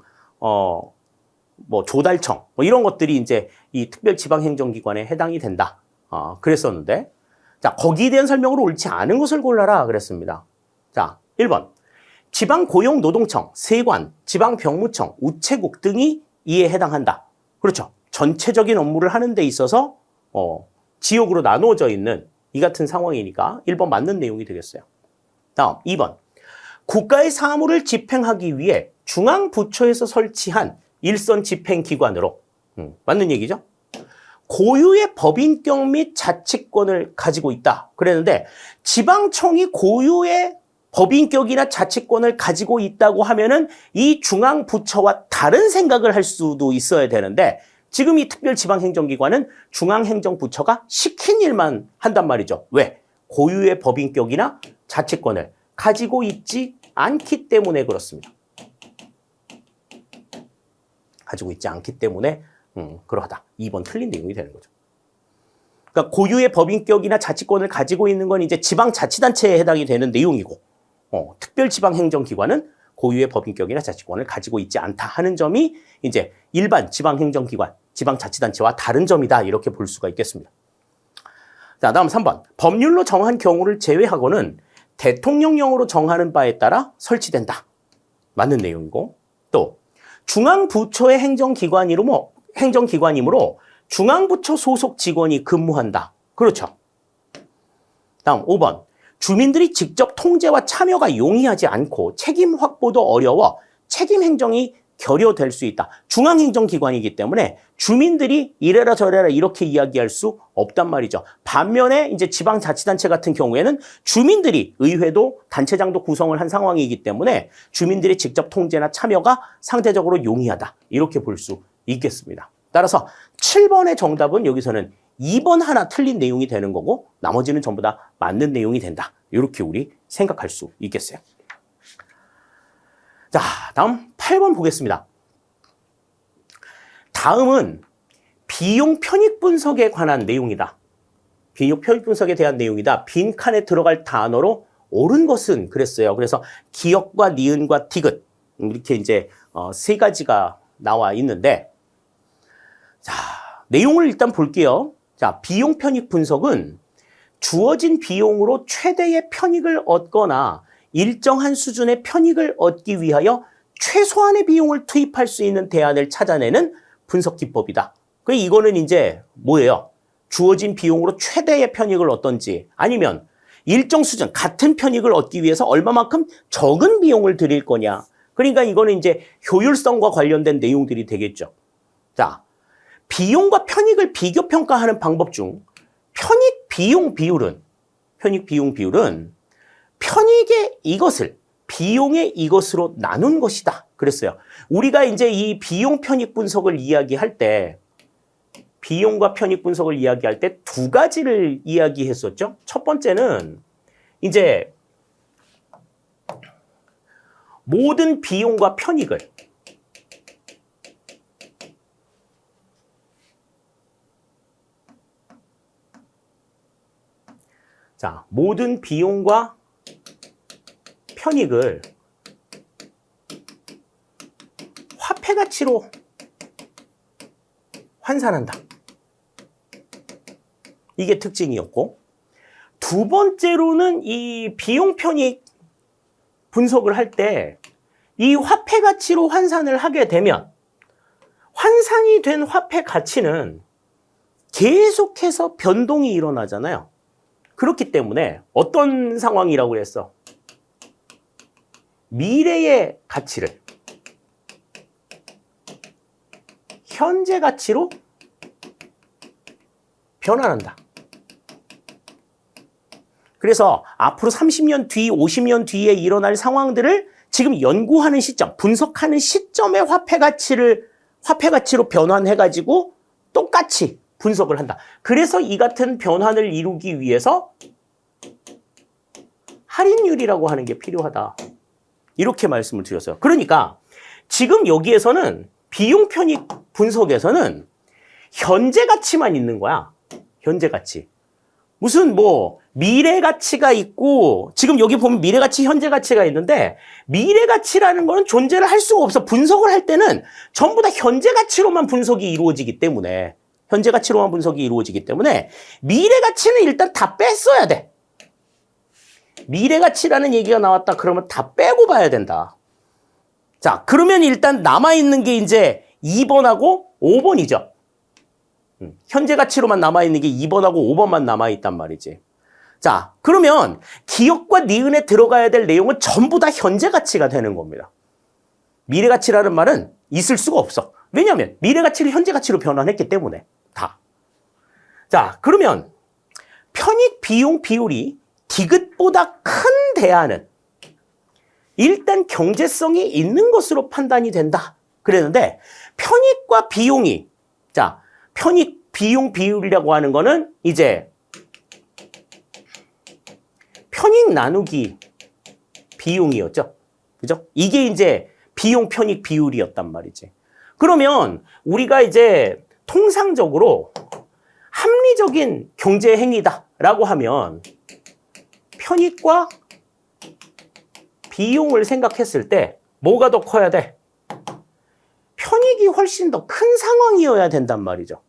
조달청, 이런 것들이 이제 이 특별지방행정기관에 해당이 된다. 그랬었는데, 자, 거기에 대한 설명으로 옳지 않은 것을 골라라 그랬습니다. 자, 1번. 지방고용노동청, 세관, 지방병무청, 우체국 등이 이에 해당한다. 그렇죠. 전체적인 업무를 하는 데 있어서 지역으로 나누어져 있는 이 같은 상황이니까 1번 맞는 내용이 되겠어요. 다음 2번. 국가의 사무를 집행하기 위해 중앙부처에서 설치한 일선 집행기관으로 맞는 얘기죠. 고유의 법인격 및 자치권을 가지고 있다. 그랬는데 지방청이 고유의 법인격이나 자치권을 가지고 있다고 하면은 이 중앙부처와 다른 생각을 할 수도 있어야 되는데 지금 이 특별지방행정기관은 중앙행정부처가 시킨 일만 한단 말이죠. 왜? 고유의 법인격이나 자치권을 가지고 있지 않기 때문에 그렇습니다. 가지고 있지 않기 때문에 그러하다. 2번 틀린 내용이 되는 거죠. 그러니까 고유의 법인격이나 자치권을 가지고 있는 건 이제 지방자치단체에 해당이 되는 내용이고 특별지방행정기관은 고유의 법인격이나 자치권을 가지고 있지 않다 하는 점이 이제 일반 지방행정기관, 지방자치단체와 다른 점이다 이렇게 볼 수가 있겠습니다. 자, 다음 3번. 법률로 정한 경우를 제외하고는 대통령령으로 정하는 바에 따라 설치된다. 맞는 내용이고 또 중앙부처의 행정기관이므로 중앙부처 소속 직원이 근무한다. 그렇죠. 다음 5번. 주민들이 직접 통제와 참여가 용이하지 않고 책임 확보도 어려워 책임 행정이 결여될 수 있다. 중앙행정기관이기 때문에 주민들이 이래라 저래라 이렇게 이야기할 수 없단 말이죠. 반면에 이제 지방자치단체 같은 경우에는 주민들이 의회도 단체장도 구성을 한 상황이기 때문에 주민들이 직접 통제나 참여가 상대적으로 용이하다. 이렇게 볼 수 있겠습니다. 따라서 7번의 정답은 여기서는 2번 하나 틀린 내용이 되는 거고 나머지는 전부 다 맞는 내용이 된다. 이렇게 우리 생각할 수 있겠어요. 자, 다음 8번 보겠습니다. 다음은 비용 편익 분석에 관한 내용이다. 비용 편익 분석에 대한 내용이다. 빈칸에 들어갈 단어로 옳은 것은 그랬어요. 그래서 기역과 니은과 디귿 이렇게 이제 세 가지가 나와 있는데 자, 내용을 일단 볼게요. 자, 비용 편익 분석은 주어진 비용으로 최대의 편익을 얻거나 일정한 수준의 편익을 얻기 위하여 최소한의 비용을 투입할 수 있는 대안을 찾아내는 분석 기법이다. 이거는 이제 뭐예요? 주어진 비용으로 최대의 편익을 얻던지 아니면 일정 수준, 같은 편익을 얻기 위해서 얼마만큼 적은 비용을 들일 거냐. 그러니까 이거는 이제 효율성과 관련된 내용들이 되겠죠. 자, 비용과 편익을 비교 평가하는 방법 중 편익 비용 비율은 편익의 이것을 비용의 이것으로 나눈 것이다. 그랬어요. 우리가 이제 이 비용 편익 분석을 이야기할 때 비용과 편익 분석을 이야기할 때 두 가지를 이야기했었죠. 첫 번째는 이제 모든 비용과 편익을 자, 모든 비용과 편익을 화폐 가치로 환산한다. 이게 특징이었고 두 번째로는 이 비용 편익 분석을 할 때 이 화폐 가치로 환산을 하게 되면 환산이 된 화폐 가치는 계속해서 변동이 일어나잖아요. 그렇기 때문에 어떤 상황이라고 그랬어? 미래의 가치를 현재 가치로 변환한다. 그래서 앞으로 30년 뒤, 50년 뒤에 일어날 상황들을 지금 연구하는 시점, 분석하는 시점에 화폐 가치로 변환해가지고 똑같이 분석을 한다. 그래서 이 같은 변환을 이루기 위해서 할인율이라고 하는 게 필요하다. 이렇게 말씀을 드렸어요. 그러니까 지금 여기에서는 비용 편익 분석에서는 현재 가치만 있는 거야. 현재 가치. 무슨 뭐 미래 가치가 있고, 지금 여기 보면 미래 가치, 현재 가치가 있는데, 미래 가치라는 거는 존재를 할 수가 없어. 분석을 할 때는 전부 다 현재 가치로만 분석이 이루어지기 때문에, 미래 가치는 일단 다 뺐어야 돼. 미래 가치라는 얘기가 나왔다 그러면 다 빼고 봐야 된다. 자, 그러면 일단 남아있는 게 이제 2번하고 5번이죠. 현재 가치로만 남아있는 게 2번하고 5번만 남아있단 말이지. 자, 그러면 기억과 니은에 들어가야 될 내용은 전부 다 현재 가치가 되는 겁니다. 미래 가치라는 말은 있을 수가 없어. 왜냐하면 미래 가치를 현재 가치로 변환했기 때문에 다. 자, 그러면 편익 비용 비율이 디귿보다 큰 대안은 일단 경제성이 있는 것으로 판단이 된다. 그랬는데 편익과 비용이, 자, 편익 비용 비율이라고 하는 거는 이제 편익 나누기 비용이었죠. 그죠? 이게 이제 비용 편익 비율이었단 말이지. 그러면 우리가 이제 통상적으로 합리적인 경제 행위다라고 하면 편익과 비용을 생각했을 때 뭐가 더 커야 돼? 편익이 훨씬 더 큰 상황이어야 된단 말이죠.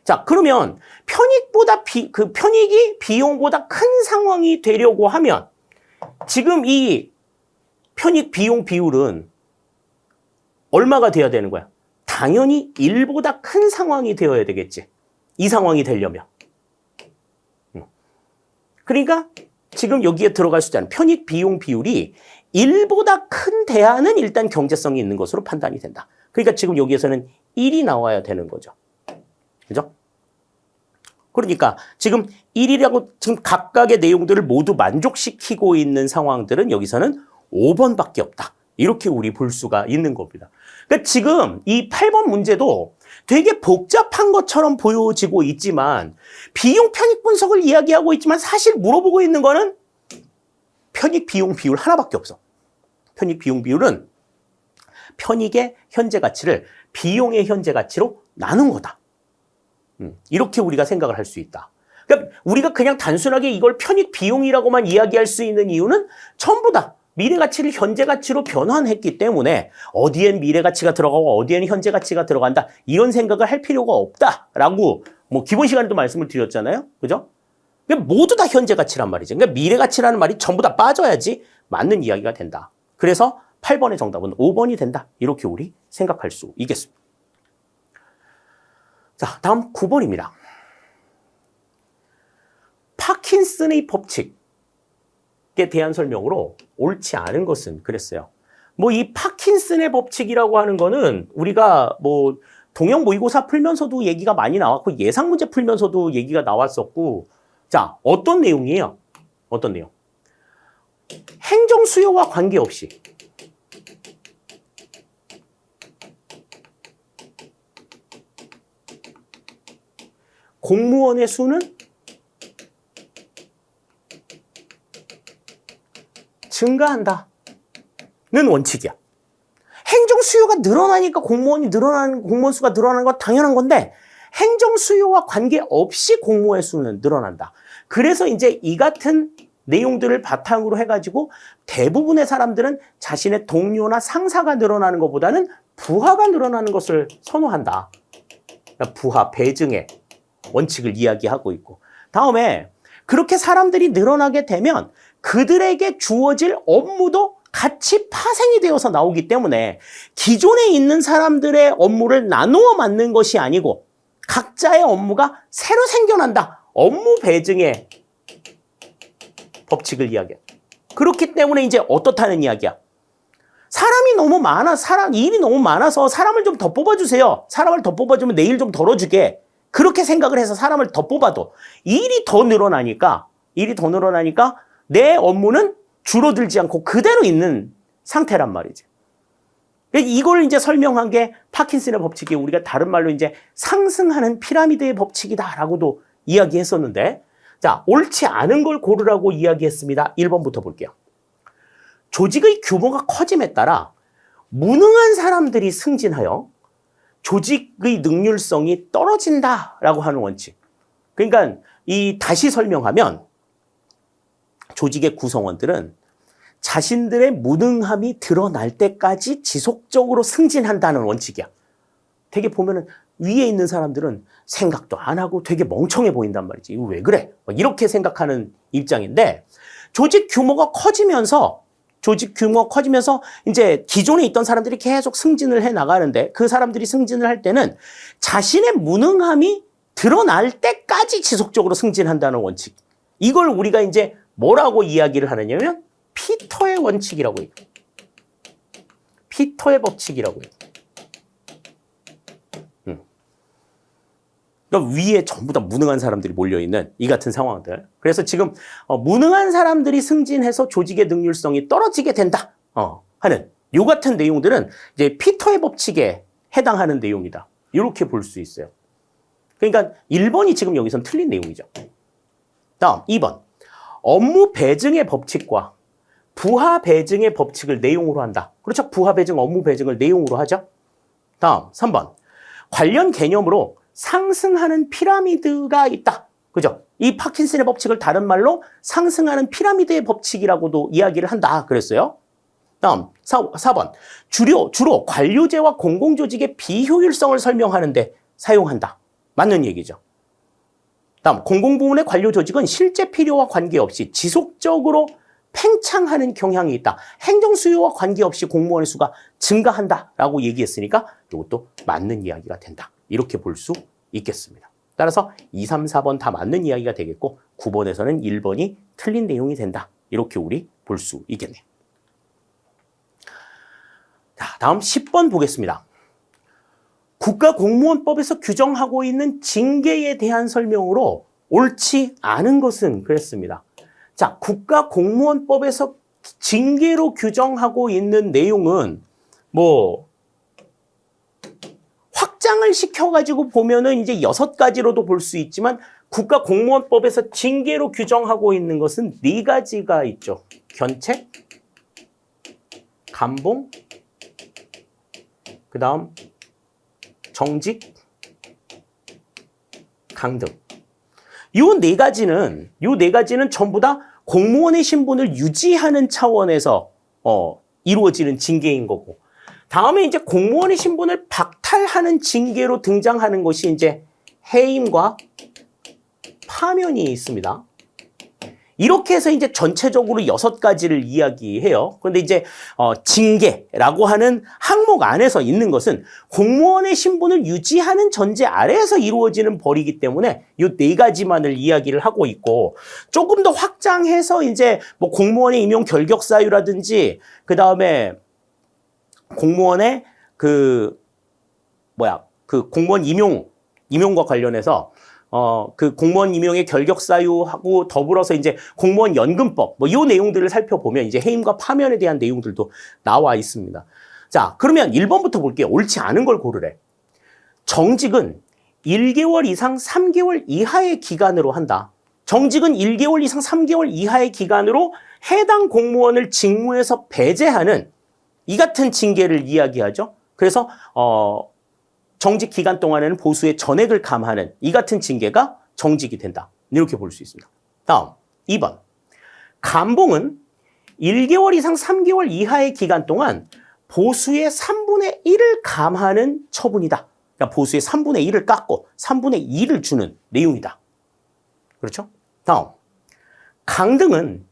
자, 그러면 편익이 비용보다 큰 상황이 되려고 하면 지금 이 편익 비용 비율은 얼마가 돼야 되는 거야? 당연히 1보다 큰 상황이 되어야 되겠지. 이 상황이 되려면. 그러니까 지금 여기에 들어갈 수 있는 편익 비용 비율이 1보다 큰 대안은 일단 경제성이 있는 것으로 판단이 된다. 그러니까 지금 여기에서는 1이 나와야 되는 거죠. 그죠? 그러니까 지금 1이라고 지금 각각의 내용들을 모두 만족시키고 있는 상황들은 여기서는 5번밖에 없다. 이렇게 우리 볼 수가 있는 겁니다. 그러니까 지금 이 8번 문제도 되게 복잡한 것처럼 보여지고 있지만 비용 편익 분석을 이야기하고 있지만 사실 물어보고 있는 거는 편익 비용 비율 하나밖에 없어. 편익 비용 비율은 편익의 현재 가치를 비용의 현재 가치로 나눈 거다. 이렇게 우리가 생각을 할 수 있다. 그러니까 우리가 그냥 단순하게 이걸 편익 비용이라고만 이야기할 수 있는 이유는 전부 다 미래 가치를 현재 가치로 변환했기 때문에 어디엔 미래 가치가 들어가고 어디엔 현재 가치가 들어간다. 이런 생각을 할 필요가 없다라고 뭐 기본 시간에도 말씀을 드렸잖아요. 그죠? 그러니까 모두 다 현재 가치란 말이죠. 그러니까 미래 가치라는 말이 전부 다 빠져야지 맞는 이야기가 된다. 그래서 8번의 정답은 5번이 된다. 이렇게 우리 생각할 수 있겠습니다. 자, 다음 9번입니다. 파킨슨의 법칙에 대한 설명으로 옳지 않은 것은 그랬어요. 뭐 이 파킨슨의 법칙이라고 하는 거는 우리가 뭐 동형 모의고사 풀면서도 얘기가 많이 나왔고 예상 문제 풀면서도 얘기가 나왔었고, 자, 어떤 내용이에요? 어떤 내용? 행정 수요와 관계없이 공무원의 수는 증가한다는 원칙이야. 행정 수요가 늘어나니까 공무원 수가 늘어나는 건 당연한 건데 행정 수요와 관계없이 공무원의 수는 늘어난다. 그래서 이제 이 같은 내용들을 바탕으로 해가지고 대부분의 사람들은 자신의 동료나 상사가 늘어나는 것보다는 부하가 늘어나는 것을 선호한다. 그러니까 부하 배증의 원칙을 이야기하고 있고, 다음에 그렇게 사람들이 늘어나게 되면 그들에게 주어질 업무도 같이 파생이 되어서 나오기 때문에 기존에 있는 사람들의 업무를 나누어 맡는 것이 아니고 각자의 업무가 새로 생겨난다. 업무 배증의 법칙을 이야기해. 그렇기 때문에 이제 어떻다는 이야기야. 사람이 너무 많아, 일이 너무 많아서 사람을 좀 더 뽑아주세요. 사람을 더 뽑아주면 내 일 좀 덜어주게. 그렇게 생각을 해서 사람을 더 뽑아도 일이 더 늘어나니까 내 업무는 줄어들지 않고 그대로 있는 상태란 말이지. 이걸 이제 설명한 게 파킨슨의 법칙이 우리가 다른 말로 이제 상승하는 피라미드의 법칙이다라고도 이야기했었는데, 자, 옳지 않은 걸 고르라고 이야기했습니다. 1번부터 볼게요. 조직의 규모가 커짐에 따라 무능한 사람들이 승진하여 조직의 능률성이 떨어진다라고 하는 원칙. 그러니까 다시 설명하면 조직의 구성원들은 자신들의 무능함이 드러날 때까지 지속적으로 승진한다는 원칙이야. 되게 보면은 위에 있는 사람들은 생각도 안 하고 되게 멍청해 보인단 말이지. 이거 왜 그래? 이렇게 생각하는 입장인데, 조직 규모가 커지면서 이제 기존에 있던 사람들이 계속 승진을 해 나가는데, 그 사람들이 승진을 할 때는 자신의 무능함이 드러날 때까지 지속적으로 승진한다는 원칙. 이걸 우리가 이제 뭐라고 이야기를 하느냐면 피터의 원칙이라고 해요. 피터의 법칙이라고 해요. 그러니까 위에 전부 다 무능한 사람들이 몰려있는 이 같은 상황들. 그래서 지금 무능한 사람들이 승진해서 조직의 능률성이 떨어지게 된다 하는 요 같은 내용들은 이제 피터의 법칙에 해당하는 내용이다. 이렇게 볼 수 있어요. 그러니까 1번이 지금 여기선 틀린 내용이죠. 다음 2번. 업무 배증의 법칙과 부하 배증의 법칙을 내용으로 한다. 그렇죠? 부하 배증, 업무 배증을 내용으로 하죠. 다음 3번. 관련 개념으로 상승하는 피라미드가 있다. 그죠? 이 파킨슨의 법칙을 다른 말로 상승하는 피라미드의 법칙이라고도 이야기를 한다. 그랬어요. 다음 4번. 주로 관료제와 공공조직의 비효율성을 설명하는데 사용한다. 맞는 얘기죠. 다음 공공부문의 관료조직은 실제 필요와 관계없이 지속적으로 팽창하는 경향이 있다. 행정수요와 관계없이 공무원의 수가 증가한다라고 얘기했으니까 이것도 맞는 이야기가 된다. 이렇게 볼 수 있겠습니다. 따라서 2, 3, 4번 다 맞는 이야기가 되겠고 9번에서는 1번이 틀린 내용이 된다. 이렇게 우리 볼 수 있겠네요. 자, 다음 10번 보겠습니다. 국가공무원법에서 규정하고 있는 징계에 대한 설명으로 옳지 않은 것은 그랬습니다. 자, 국가공무원법에서 징계로 규정하고 있는 내용은 확장을 시켜가지고 보면은 이제 6가지로도 볼 수 있지만 국가공무원법에서 징계로 규정하고 있는 것은 4가지가 있죠. 견책, 감봉, 그 다음 정직, 강등. 요 4가지는 전부 다 공무원의 신분을 유지하는 차원에서 이루어지는 징계인 거고, 다음에 이제 공무원의 신분을 박탈하는 징계로 등장하는 것이 이제 해임과 파면이 있습니다. 이렇게 해서 이제 전체적으로 6가지를 이야기해요. 그런데 이제 징계라고 하는 항목 안에서 있는 것은 공무원의 신분을 유지하는 전제 아래에서 이루어지는 벌이기 때문에 이 4가지만을 이야기를 하고 있고, 조금 더 확장해서 이제 공무원의 임용 결격 사유라든지 그 다음에 공무원의 공무원 임용과 관련해서 그 공무원 임용의 결격 사유하고 더불어서 이제 공무원 연금법 이 내용들을 살펴보면 이제 해임과 파면에 대한 내용들도 나와 있습니다. 자, 그러면 1번부터 볼게요. 옳지 않은 걸 고르래. 정직은 1개월 이상 3개월 이하의 기간으로 한다. 정직은 1개월 이상 3개월 이하의 기간으로 해당 공무원을 직무에서 배제하는 이 같은 징계를 이야기하죠. 그래서 정직 기간 동안에는 보수의 전액을 감하는 이 같은 징계가 정직이 된다. 이렇게 볼 수 있습니다. 다음 2번. 감봉은 1개월 이상 3개월 이하의 기간 동안 보수의 3분의 1을 감하는 처분이다. 그러니까 보수의 3분의 1을 깎고 3분의 2를 주는 내용이다. 그렇죠? 다음. 강등은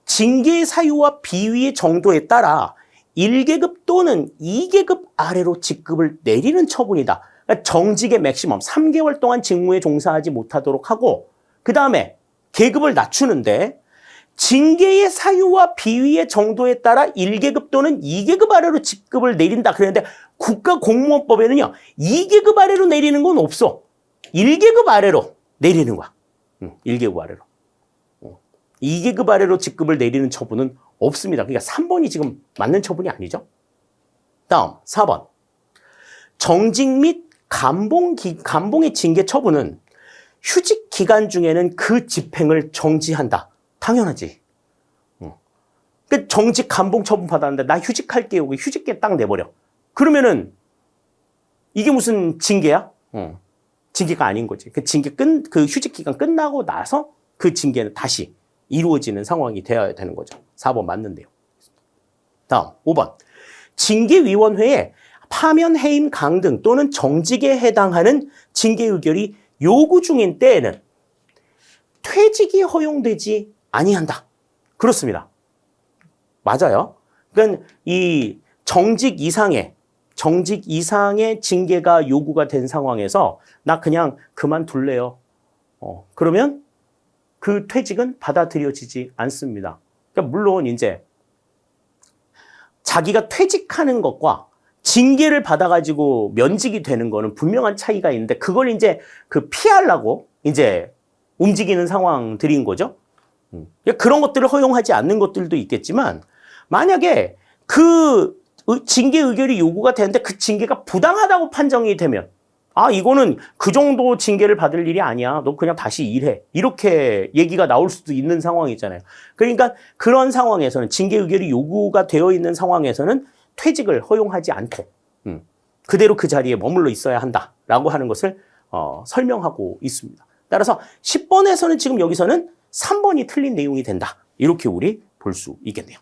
징계의 사유와 비위의 정도에 따라 1계급 또는 2계급 아래로 직급을 내리는 처분이다. 그러니까 정직의 맥시멈 3개월 동안 직무에 종사하지 못하도록 하고 그 다음에 계급을 낮추는데 징계의 사유와 비위의 정도에 따라 1계급 또는 2계급 아래로 직급을 내린다. 그랬는데 국가공무원법에는요. 2계급 아래로 내리는 건 없어. 1계급 아래로 내리는 거야. 1계급 아래로. 2계급 아래로 직급을 내리는 처분은 없습니다. 그러니까 3번이 지금 맞는 처분이 아니죠. 다음 4번. 정직 및 감봉의 징계 처분은 휴직 기간 중에는 그 집행을 정지한다. 당연하지. 그러니까 정직 감봉 처분 받았는데 나 휴직할게요. 휴직계 딱 내버려. 그러면은 이게 무슨 징계야? 징계가 아닌 거지. 그 휴직 기간 끝나고 나서 그 징계는 다시 이루어지는 상황이 되어야 되는 거죠. 4번 맞는데요. 다음 5번. 징계위원회에 파면, 해임, 강등 또는 정직에 해당하는 징계 의결이 요구 중인 때에는 퇴직이 허용되지 아니한다. 그렇습니다. 맞아요. 그러니까 이 정직 이상의 징계가 요구가 된 상황에서 나 그냥 그만둘래요. 그러면 그 퇴직은 받아들여지지 않습니다. 그러니까 물론 이제 자기가 퇴직하는 것과 징계를 받아가지고 면직이 되는 거는 분명한 차이가 있는데 그걸 이제 피하려고 이제 움직이는 상황들인 거죠. 그런 것들을 허용하지 않는 것들도 있겠지만 만약에 그 징계 의결이 요구가 되는데 그 징계가 부당하다고 판정이 되면 이거는 그 정도 징계를 받을 일이 아니야. 너 그냥 다시 일해. 이렇게 얘기가 나올 수도 있는 상황이잖아요. 그러니까 그런 상황에서는 징계 의결이 요구가 되어 있는 상황에서는 퇴직을 허용하지 않고 그대로 그 자리에 머물러 있어야 한다라고 하는 것을 설명하고 있습니다. 따라서 10번에서는 지금 여기서는 3번이 틀린 내용이 된다. 이렇게 우리 볼 수 있겠네요.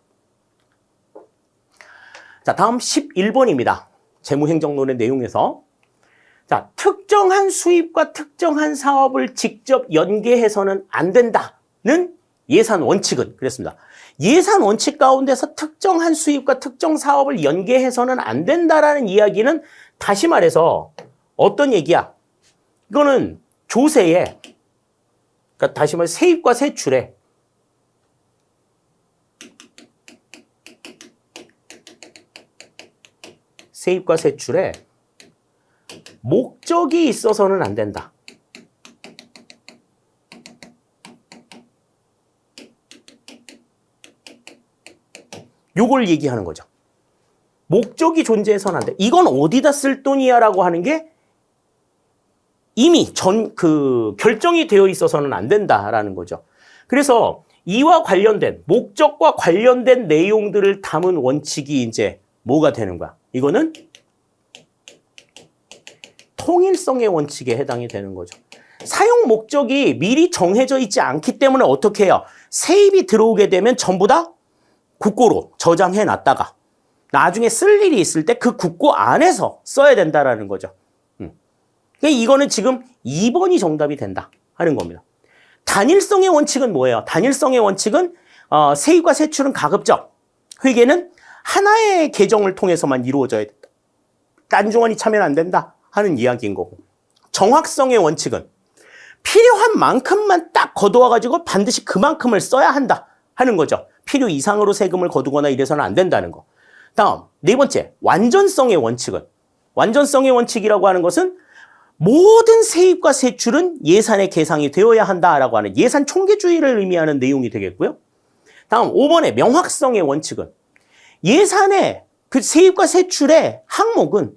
자, 다음 11번입니다. 재무행정론의 내용에서 자, 특정한 수입과 특정한 사업을 직접 연계해서는 안 된다는 예산 원칙은 그랬습니다. 예산 원칙 가운데서 특정한 수입과 특정 사업을 연계해서는 안 된다라는 이야기는 다시 말해서 어떤 얘기야? 이거는 조세에 그러니까 다시 말해 세입과 세출에 목적이 있어서는 안 된다. 요걸 얘기하는 거죠. 목적이 존재해서는 안 돼. 이건 어디다 쓸 돈이야라고 하는 게 이미 결정이 되어 있어서는 안 된다라는 거죠. 그래서 이와 관련된 목적과 관련된 내용들을 담은 원칙이 이제 뭐가 되는 거야? 이거는 통일성의 원칙에 해당이 되는 거죠. 사용 목적이 미리 정해져 있지 않기 때문에 어떻게 해요? 세입이 들어오게 되면 전부 다 국고로 저장해 놨다가 나중에 쓸 일이 있을 때 그 국고 안에서 써야 된다라는 거죠. 그러니까 이거는 지금 2번이 정답이 된다 하는 겁니다. 단일성의 원칙은 뭐예요? 단일성의 원칙은 세입과 세출은 가급적, 회계는 하나의 계정을 통해서만 이루어져야 된다. 딴중원이 참여는 안 된다 하는 이야기인 거고, 정확성의 원칙은 필요한 만큼만 딱 거두어가지고 반드시 그만큼을 써야 한다 하는 거죠. 필요 이상으로 세금을 거두거나 이래서는 안 된다는 거. 다음 네 번째, 완전성의 원칙은, 완전성의 원칙이라고 하는 것은 모든 세입과 세출은 예산에 계상이 되어야 한다라고 하는 예산 총계주의를 의미하는 내용이 되겠고요. 다음 5번의 명확성의 원칙은 예산의 그 세입과 세출의 항목은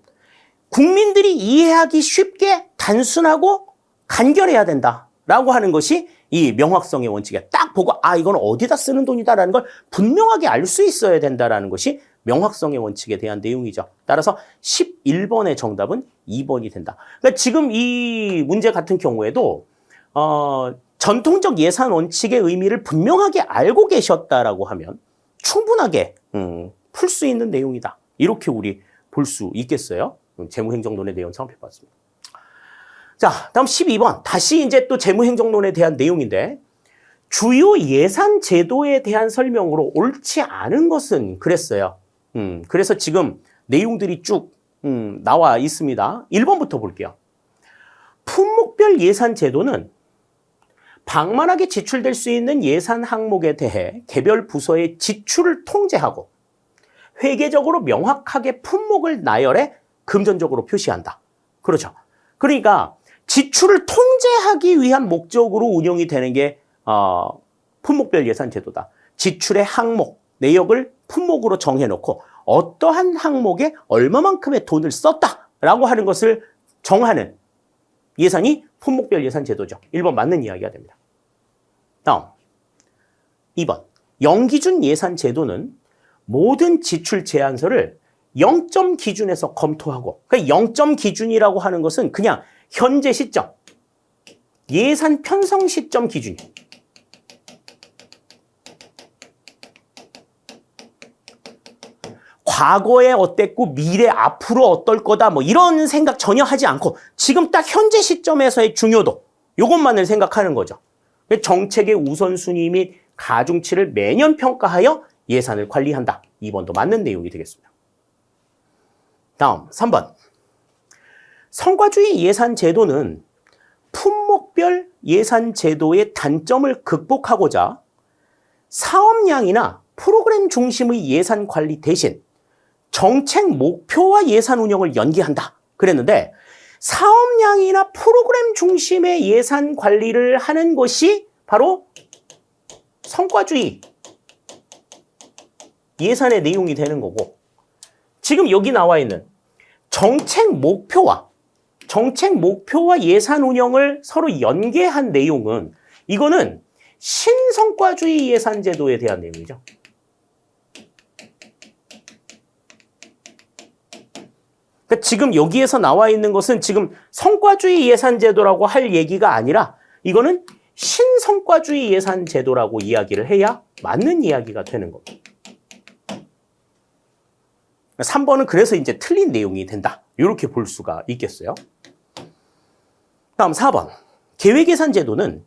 국민들이 이해하기 쉽게 단순하고 간결해야 된다라고 하는 것이 이 명확성의 원칙이야. 딱 보고 이건 어디다 쓰는 돈이다라는 걸 분명하게 알 수 있어야 된다라는 것이 명확성의 원칙에 대한 내용이죠. 따라서 11번의 정답은 2번이 된다. 그러니까 지금 이 문제 같은 경우에도 전통적 예산 원칙의 의미를 분명하게 알고 계셨다라고 하면 충분하게 풀 수 있는 내용이다. 이렇게 우리 볼 수 있겠어요. 재무행정론의 내용 살펴봤습니다. 자, 다음 12번. 다시 이제 또 재무행정론에 대한 내용인데, 주요 예산 제도에 대한 설명으로 옳지 않은 것은 그랬어요. 그래서 지금 내용들이 쭉 나와 있습니다. 1번부터 볼게요. 품목별 예산 제도는 방만하게 지출될 수 있는 예산 항목에 대해 개별 부서의 지출을 통제하고 회계적으로 명확하게 품목을 나열해 금전적으로 표시한다. 그렇죠. 그러니까 지출을 통제하기 위한 목적으로 운영이 되는 게 품목별 예산 제도다. 지출의 항목, 내역을 품목으로 정해놓고 어떠한 항목에 얼마만큼의 돈을 썼다라고 하는 것을 정하는 예산이 품목별 예산 제도죠. 1번 맞는 이야기가 됩니다. 다음 2번 영기준 예산 제도는 모든 지출 제안서를 0점 기준에서 검토하고, 그러니까 0점 기준이라고 하는 것은 그냥 현재 시점, 예산 편성 시점 기준이에요. 과거에 어땠고 미래 앞으로 어떨 거다 뭐 이런 생각 전혀 하지 않고 지금 딱 현재 시점에서의 중요도, 이것만을 생각하는 거죠. 정책의 우선순위 및 가중치를 매년 평가하여 예산을 관리한다. 2번도 맞는 내용이 되겠습니다. 다음 3번. 성과주의 예산 제도는 품목별 예산 제도의 단점을 극복하고자 사업량이나 프로그램 중심의 예산 관리 대신 정책 목표와 예산 운영을 연계한다. 그랬는데 사업량이나 프로그램 중심의 예산 관리를 하는 것이 바로 성과주의 예산의 내용이 되는 거고, 지금 여기 나와 있는 정책 목표와 예산 운영을 서로 연계한 내용은 이거는 신성과주의 예산 제도에 대한 내용이죠. 그러니까 지금 여기에서 나와 있는 것은 지금 성과주의 예산 제도라고 할 얘기가 아니라 이거는 신성과주의 예산 제도라고 이야기를 해야 맞는 이야기가 되는 겁니다. 3번은 그래서 이제 틀린 내용이 된다. 이렇게 볼 수가 있겠어요. 다음 4번. 계획예산 제도는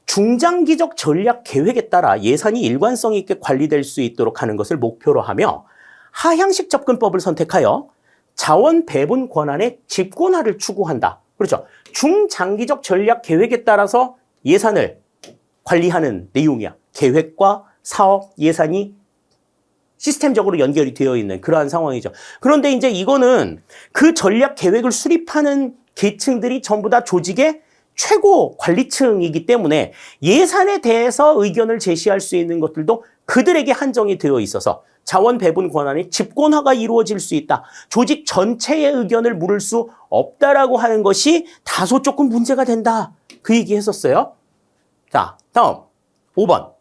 중장기적 전략 계획에 따라 예산이 일관성 있게 관리될 수 있도록 하는 것을 목표로 하며 하향식 접근법을 선택하여 자원 배분 권한의 집권화를 추구한다. 그렇죠. 중장기적 전략 계획에 따라서 예산을 관리하는 내용이야. 계획과 사업 예산이 시스템적으로 연결이 되어 있는 그러한 상황이죠. 그런데 이제 이거는 그 전략 계획을 수립하는 계층들이 전부 다 조직의 최고 관리층이기 때문에 예산에 대해서 의견을 제시할 수 있는 것들도 그들에게 한정이 되어 있어서 자원 배분 권한의 집권화가 이루어질 수 있다. 조직 전체의 의견을 물을 수 없다라고 하는 것이 다소 조금 문제가 된다. 그 얘기 했었어요. 자, 다음 5번.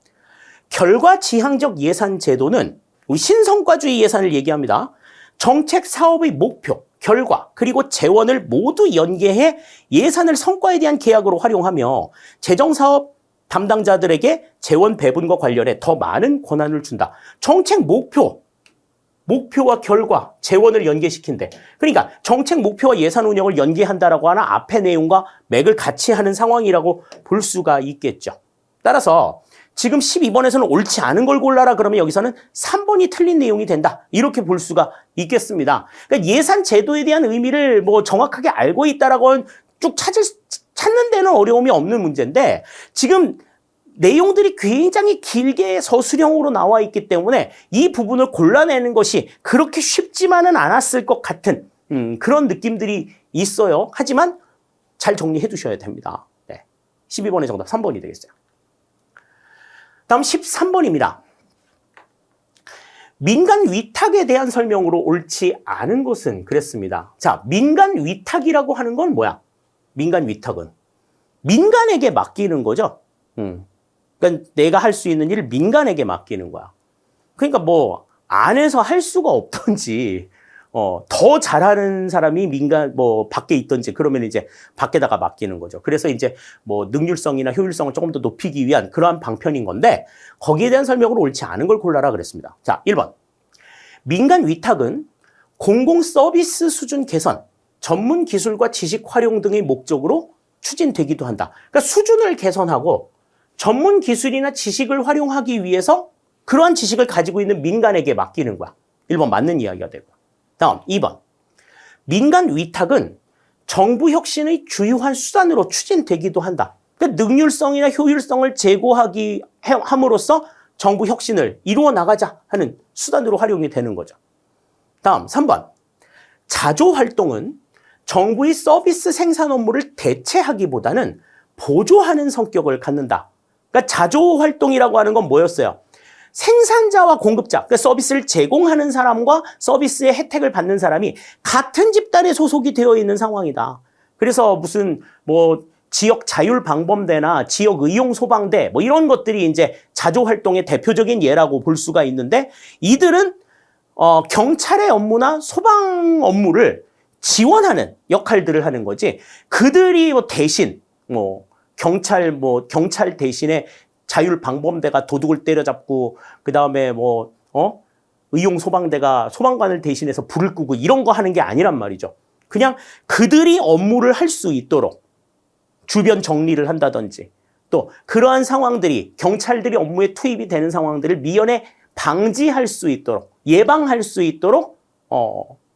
결과지향적 예산 제도는 신성과주의 예산을 얘기합니다. 정책 사업의 목표, 결과, 그리고 재원을 모두 연계해 예산을 성과에 대한 계약으로 활용하며 재정사업 담당자들에게 재원 배분과 관련해 더 많은 권한을 준다. 정책 목표와 결과, 재원을 연계시킨대. 그러니까 정책 목표와 예산 운영을 연계한다라고 하는 앞의 내용과 맥을 같이 하는 상황이라고 볼 수가 있겠죠. 따라서 지금 12번에서는 옳지 않은 걸 골라라 그러면 여기서는 3번이 틀린 내용이 된다. 이렇게 볼 수가 있겠습니다. 그러니까 예산 제도에 대한 의미를 뭐 정확하게 알고 있다라고 쭉 찾는 데는 어려움이 없는 문제인데 지금 내용들이 굉장히 길게 서술형으로 나와 있기 때문에 이 부분을 골라내는 것이 그렇게 쉽지만은 않았을 것 같은 그런 느낌들이 있어요. 하지만 잘 정리해 두셔야 됩니다. 네. 12번의 정답 3번이 되겠어요. 다음 13번입니다. 민간 위탁에 대한 설명으로 옳지 않은 것은 그랬습니다. 자, 민간 위탁이라고 하는 건 뭐야? 민간 위탁은 민간에게 맡기는 거죠. 그러니까 내가 할 수 있는 일을 민간에게 맡기는 거야. 그러니까 뭐 안에서 할 수가 없던지 더 잘하는 사람이 밖에 있던지 그러면 이제 밖에다가 맡기는 거죠. 그래서 이제 뭐 능률성이나 효율성을 조금 더 높이기 위한 그러한 방편인 건데 거기에 대한 설명으로 옳지 않은 걸 골라라 그랬습니다. 자, 1번. 민간 위탁은 공공 서비스 수준 개선, 전문 기술과 지식 활용 등의 목적으로 추진되기도 한다. 그러니까 수준을 개선하고 전문 기술이나 지식을 활용하기 위해서 그러한 지식을 가지고 있는 민간에게 맡기는 거야. 1번 맞는 이야기가 되고. 다음 2번. 민간 위탁은 정부 혁신의 주요한 수단으로 추진되기도 한다. 그러니까 능률성이나 효율성을 함으로써 정부 혁신을 이루어 나가자 하는 수단으로 활용이 되는 거죠. 다음 3번. 자조 활동은 정부의 서비스 생산 업무를 대체하기보다는 보조하는 성격을 갖는다. 그러니까 자조 활동이라고 하는 건 뭐였어요? 생산자와 공급자, 그러니까 서비스를 제공하는 사람과 서비스의 혜택을 받는 사람이 같은 집단에 소속이 되어 있는 상황이다. 그래서 무슨 지역 자율방범대나 지역 의용소방대 이런 것들이 이제 자조 활동의 대표적인 예라고 볼 수가 있는데, 이들은 경찰의 업무나 소방 업무를 지원하는 역할들을 하는 거지, 그들이 대신 경찰 대신에 자율방범대가 도둑을 때려잡고, 그 다음에 의용소방대가 소방관을 대신해서 불을 끄고 이런 거 하는 게 아니란 말이죠. 그냥 그들이 업무를 할 수 있도록 주변 정리를 한다든지, 또 그러한 상황들이 경찰들이 업무에 투입이 되는 상황들을 미연에 방지할 수 있도록, 예방할 수 있도록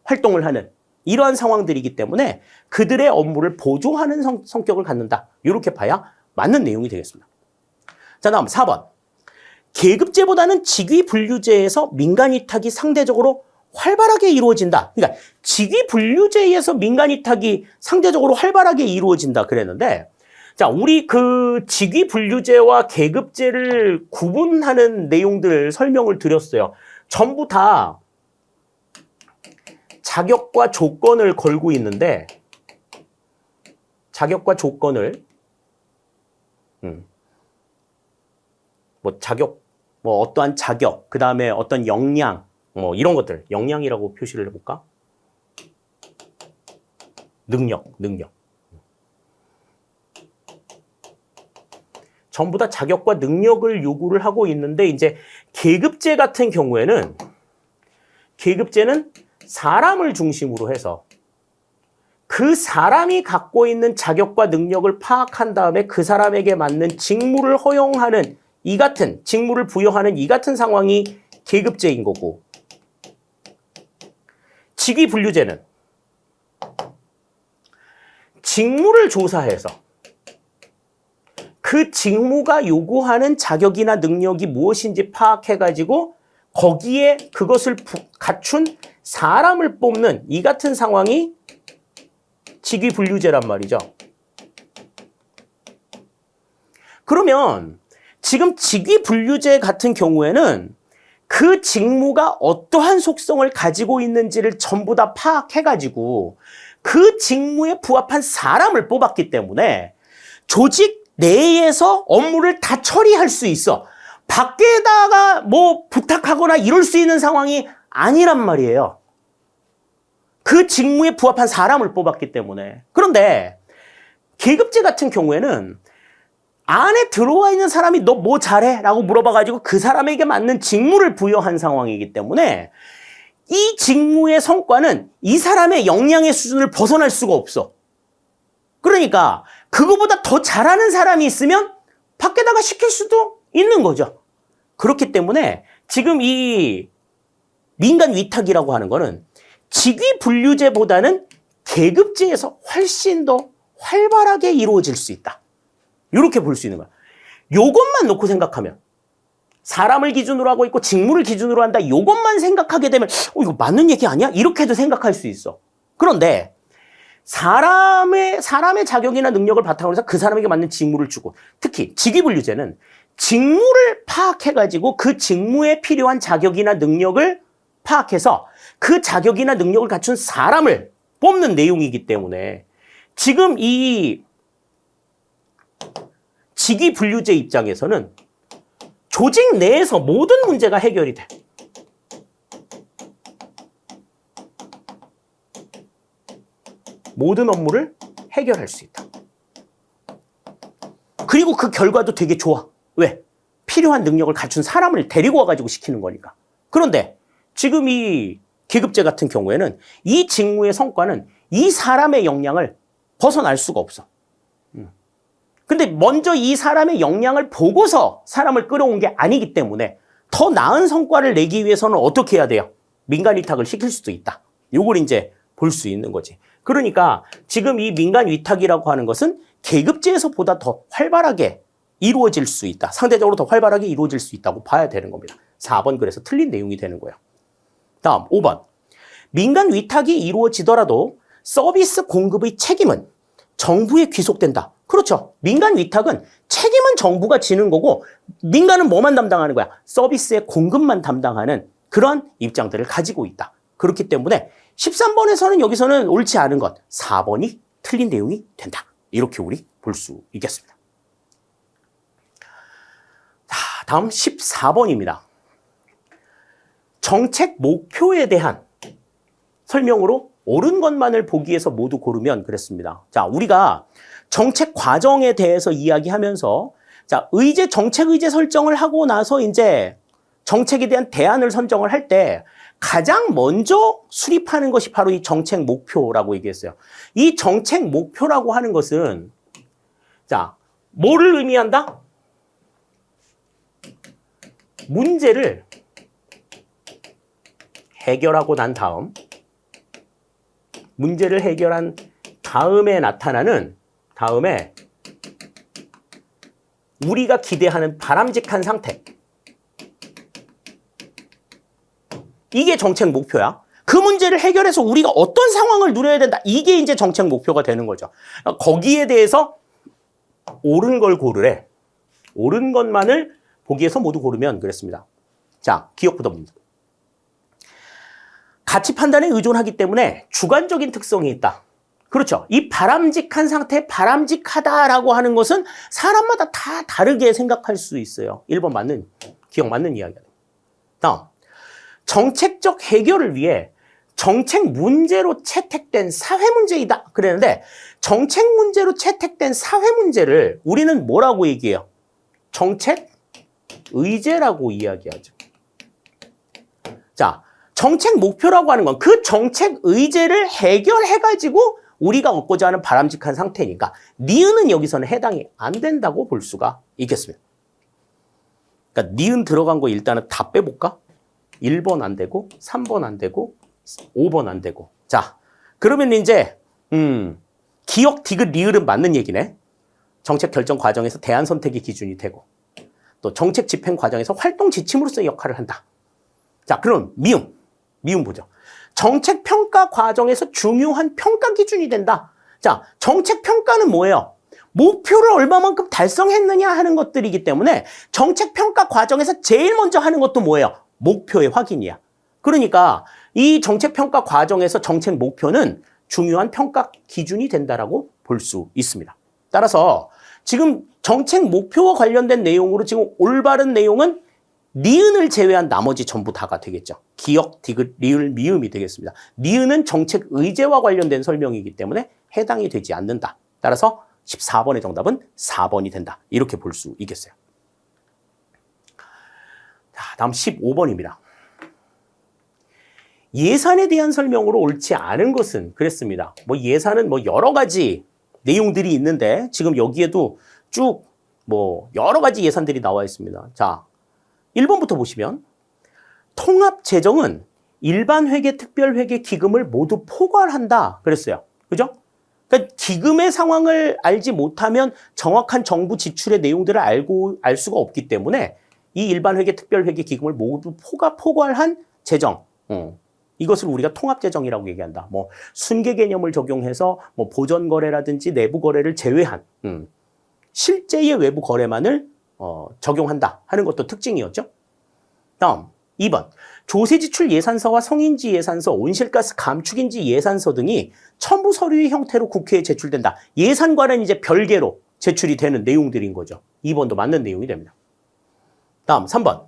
활동을 하는 이러한 상황들이기 때문에 그들의 업무를 보조하는 성격을 갖는다. 이렇게 봐야 맞는 내용이 되겠습니다. 자, 다음 4번. 계급제보다는 직위분류제에서 민간위탁이 상대적으로 활발하게 이루어진다. 그러니까 직위분류제에서 민간위탁이 상대적으로 활발하게 이루어진다 그랬는데, 자, 우리 그 직위분류제와 계급제를 구분하는 내용들 설명을 드렸어요. 전부 다 자격과 조건을 걸고 있는데, 자격과 조건을 어떠한 자격, 그 다음에 어떤 역량, 이런 것들, 역량이라고 표시를 해볼까? 능력. 전부 다 자격과 능력을 요구를 하고 있는데, 이제 계급제 같은 경우에는, 계급제는 사람을 중심으로 해서 그 사람이 갖고 있는 자격과 능력을 파악한 다음에 그 사람에게 맞는 직무를 허용하는 직무를 부여하는 이 같은 상황이 계급제인 거고, 직위분류제는 직무를 조사해서 그 직무가 요구하는 자격이나 능력이 무엇인지 파악해가지고 거기에 그것을 갖춘 사람을 뽑는 이 같은 상황이 직위분류제란 말이죠. 그러면 지금 직위분류제 같은 경우에는 그 직무가 어떠한 속성을 가지고 있는지를 전부 다 파악해가지고 그 직무에 부합한 사람을 뽑았기 때문에 조직 내에서 업무를 다 처리할 수 있어. 밖에다가 부탁하거나 이럴 수 있는 상황이 아니란 말이에요. 그 직무에 부합한 사람을 뽑았기 때문에. 그런데 계급제 같은 경우에는 안에 들어와 있는 사람이 너 뭐 잘해? 라고 물어봐가지고 그 사람에게 맞는 직무를 부여한 상황이기 때문에 이 직무의 성과는 이 사람의 역량의 수준을 벗어날 수가 없어. 그러니까 그거보다 더 잘하는 사람이 있으면 밖에다가 시킬 수도 있는 거죠. 그렇기 때문에 지금 이 민간 위탁이라고 하는 거는 직위분류제보다는 계급제에서 훨씬 더 활발하게 이루어질 수 있다. 이렇게 볼 수 있는 거야. 요것만 놓고 생각하면, 사람을 기준으로 하고 있고 직무를 기준으로 한다, 요것만 생각하게 되면 이거 맞는 얘기 아니야? 이렇게도 생각할 수 있어. 그런데 사람의 자격이나 능력을 바탕으로 해서 그 사람에게 맞는 직무를 주고, 특히 직위분류제는 직무를 파악해가지고 그 직무에 필요한 자격이나 능력을 파악해서 그 자격이나 능력을 갖춘 사람을 뽑는 내용이기 때문에 지금 이 직위분류제 입장에서는 조직 내에서 모든 문제가 해결이 돼. 모든 업무를 해결할 수 있다. 그리고 그 결과도 되게 좋아. 왜? 필요한 능력을 갖춘 사람을 데리고 와가지고 시키는 거니까. 그런데 지금 이 계급제 같은 경우에는 이 직무의 성과는 이 사람의 역량을 벗어날 수가 없어. 근데 먼저 이 사람의 역량을 보고서 사람을 끌어온 게 아니기 때문에 더 나은 성과를 내기 위해서는 어떻게 해야 돼요? 민간 위탁을 시킬 수도 있다. 요걸 이제 볼 수 있는 거지. 그러니까 지금 이 민간 위탁이라고 하는 것은 계급제에서 보다 더 활발하게 이루어질 수 있다. 상대적으로 더 활발하게 이루어질 수 있다고 봐야 되는 겁니다. 4번 그래서 틀린 내용이 되는 거예요. 다음 5번. 민간 위탁이 이루어지더라도 서비스 공급의 책임은 정부에 귀속된다. 그렇죠. 민간 위탁은 책임은 정부가 지는 거고 민간은 뭐만 담당하는 거야? 서비스의 공급만 담당하는 그런 입장들을 가지고 있다. 그렇기 때문에 13번에서는 여기서는 옳지 않은 것 4번이 틀린 내용이 된다. 이렇게 우리 볼 수 있겠습니다. 자, 다음 14번입니다. 정책 목표에 대한 설명으로 옳은 것만을 보기 위해서 모두 고르면 그랬습니다. 자, 우리가 정책 과정에 대해서 이야기하면서 자, 정책 의제 설정을 하고 나서 이제 정책에 대한 대안을 선정을 할 때 가장 먼저 수립하는 것이 바로 이 정책 목표라고 얘기했어요. 이 정책 목표라고 하는 것은 자, 뭐를 의미한다? 문제를 해결하고 난 다음 문제를 해결한 다음에 나타나는 다음에 우리가 기대하는 바람직한 상태. 이게 정책 목표야. 그 문제를 해결해서 우리가 어떤 상황을 누려야 된다. 이게 이제 정책 목표가 되는 거죠. 거기에 대해서 옳은 걸 고르래. 옳은 것만을 보기 위해서 모두 고르면 그랬습니다. 자, 기억부터 봅니다. 가치 판단에 의존하기 때문에 주관적인 특성이 있다. 그렇죠. 이 바람직한 상태, 바람직하다라고 하는 것은 사람마다 다 다르게 생각할 수 있어요. 1번 맞는, 기억 맞는 이야기다. 다음, 정책적 해결을 위해 정책 문제로 채택된 사회 문제이다. 그랬는데 정책 문제로 채택된 사회 문제를 우리는 뭐라고 얘기해요? 정책 의제라고 이야기하죠. 자, 정책 목표라고 하는 건 그 정책 의제를 해결해가지고 우리가 얻고자 하는 바람직한 상태니까 니은은 여기서는 해당이 안 된다고 볼 수가 있겠습니다. 그러니까 니은 들어간 거 일단은 다 빼볼까? 1번 안 되고 3번 안 되고 5번 안 되고 자 그러면 이제 기역, 디귿, 리을은 맞는 얘기네. 정책 결정 과정에서 대안 선택이 기준이 되고 또 정책 집행 과정에서 활동 지침으로서의 역할을 한다. 자 그럼 미음 보죠. 정책 평가 과정에서 중요한 평가 기준이 된다. 자 정책 평가는 뭐예요? 목표를 얼마만큼 달성했느냐 하는 것들이기 때문에 정책 평가 과정에서 제일 먼저 하는 것도 뭐예요? 목표의 확인이야. 그러니까 이 정책 평가 과정에서 정책 목표는 중요한 평가 기준이 된다라고 볼 수 있습니다. 따라서 지금 정책 목표와 관련된 내용으로 지금 올바른 내용은 니은을 제외한 나머지 전부 다가 되겠죠. 기역, 디귿, 리을, 미음이 되겠습니다. 니은은 정책 의제와 관련된 설명이기 때문에 해당이 되지 않는다. 따라서 14번의 정답은 4번이 된다. 이렇게 볼 수 있겠어요. 자, 다음 15번입니다. 예산에 대한 설명으로 옳지 않은 것은 그랬습니다. 뭐 예산은 뭐 여러 가지 내용들이 있는데 지금 여기에도 쭉 뭐 여러 가지 예산들이 나와 있습니다. 자, 1번부터 보시면 통합재정은 일반회계, 특별회계 기금을 모두 포괄한다 그랬어요. 그죠? 그러니까 기금의 상황을 알지 못하면 정확한 정부 지출의 내용들을 알 수가 없기 때문에 이 일반회계, 특별회계 기금을 모두 포괄한 재정. 이것을 우리가 통합재정이라고 얘기한다. 뭐 순계 개념을 적용해서 뭐 보전 거래라든지 내부 거래를 제외한 실제의 외부 거래만을 적용한다 하는 것도 특징이었죠. 다음 2번 조세지출 예산서와 성인지 예산서, 온실가스 감축인지 예산서 등이 첨부 서류의 형태로 국회에 제출된다. 예산과는 이제 별개로 제출이 되는 내용들인 거죠. 2번도 맞는 내용이 됩니다. 다음 3번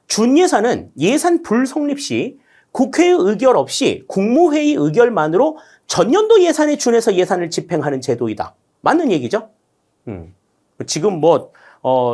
준예산은 예산 불성립 시 국회의 의결 없이 국무회의 의결만으로 전년도 예산에 준해서 예산을 집행하는 제도이다. 맞는 얘기죠? 지금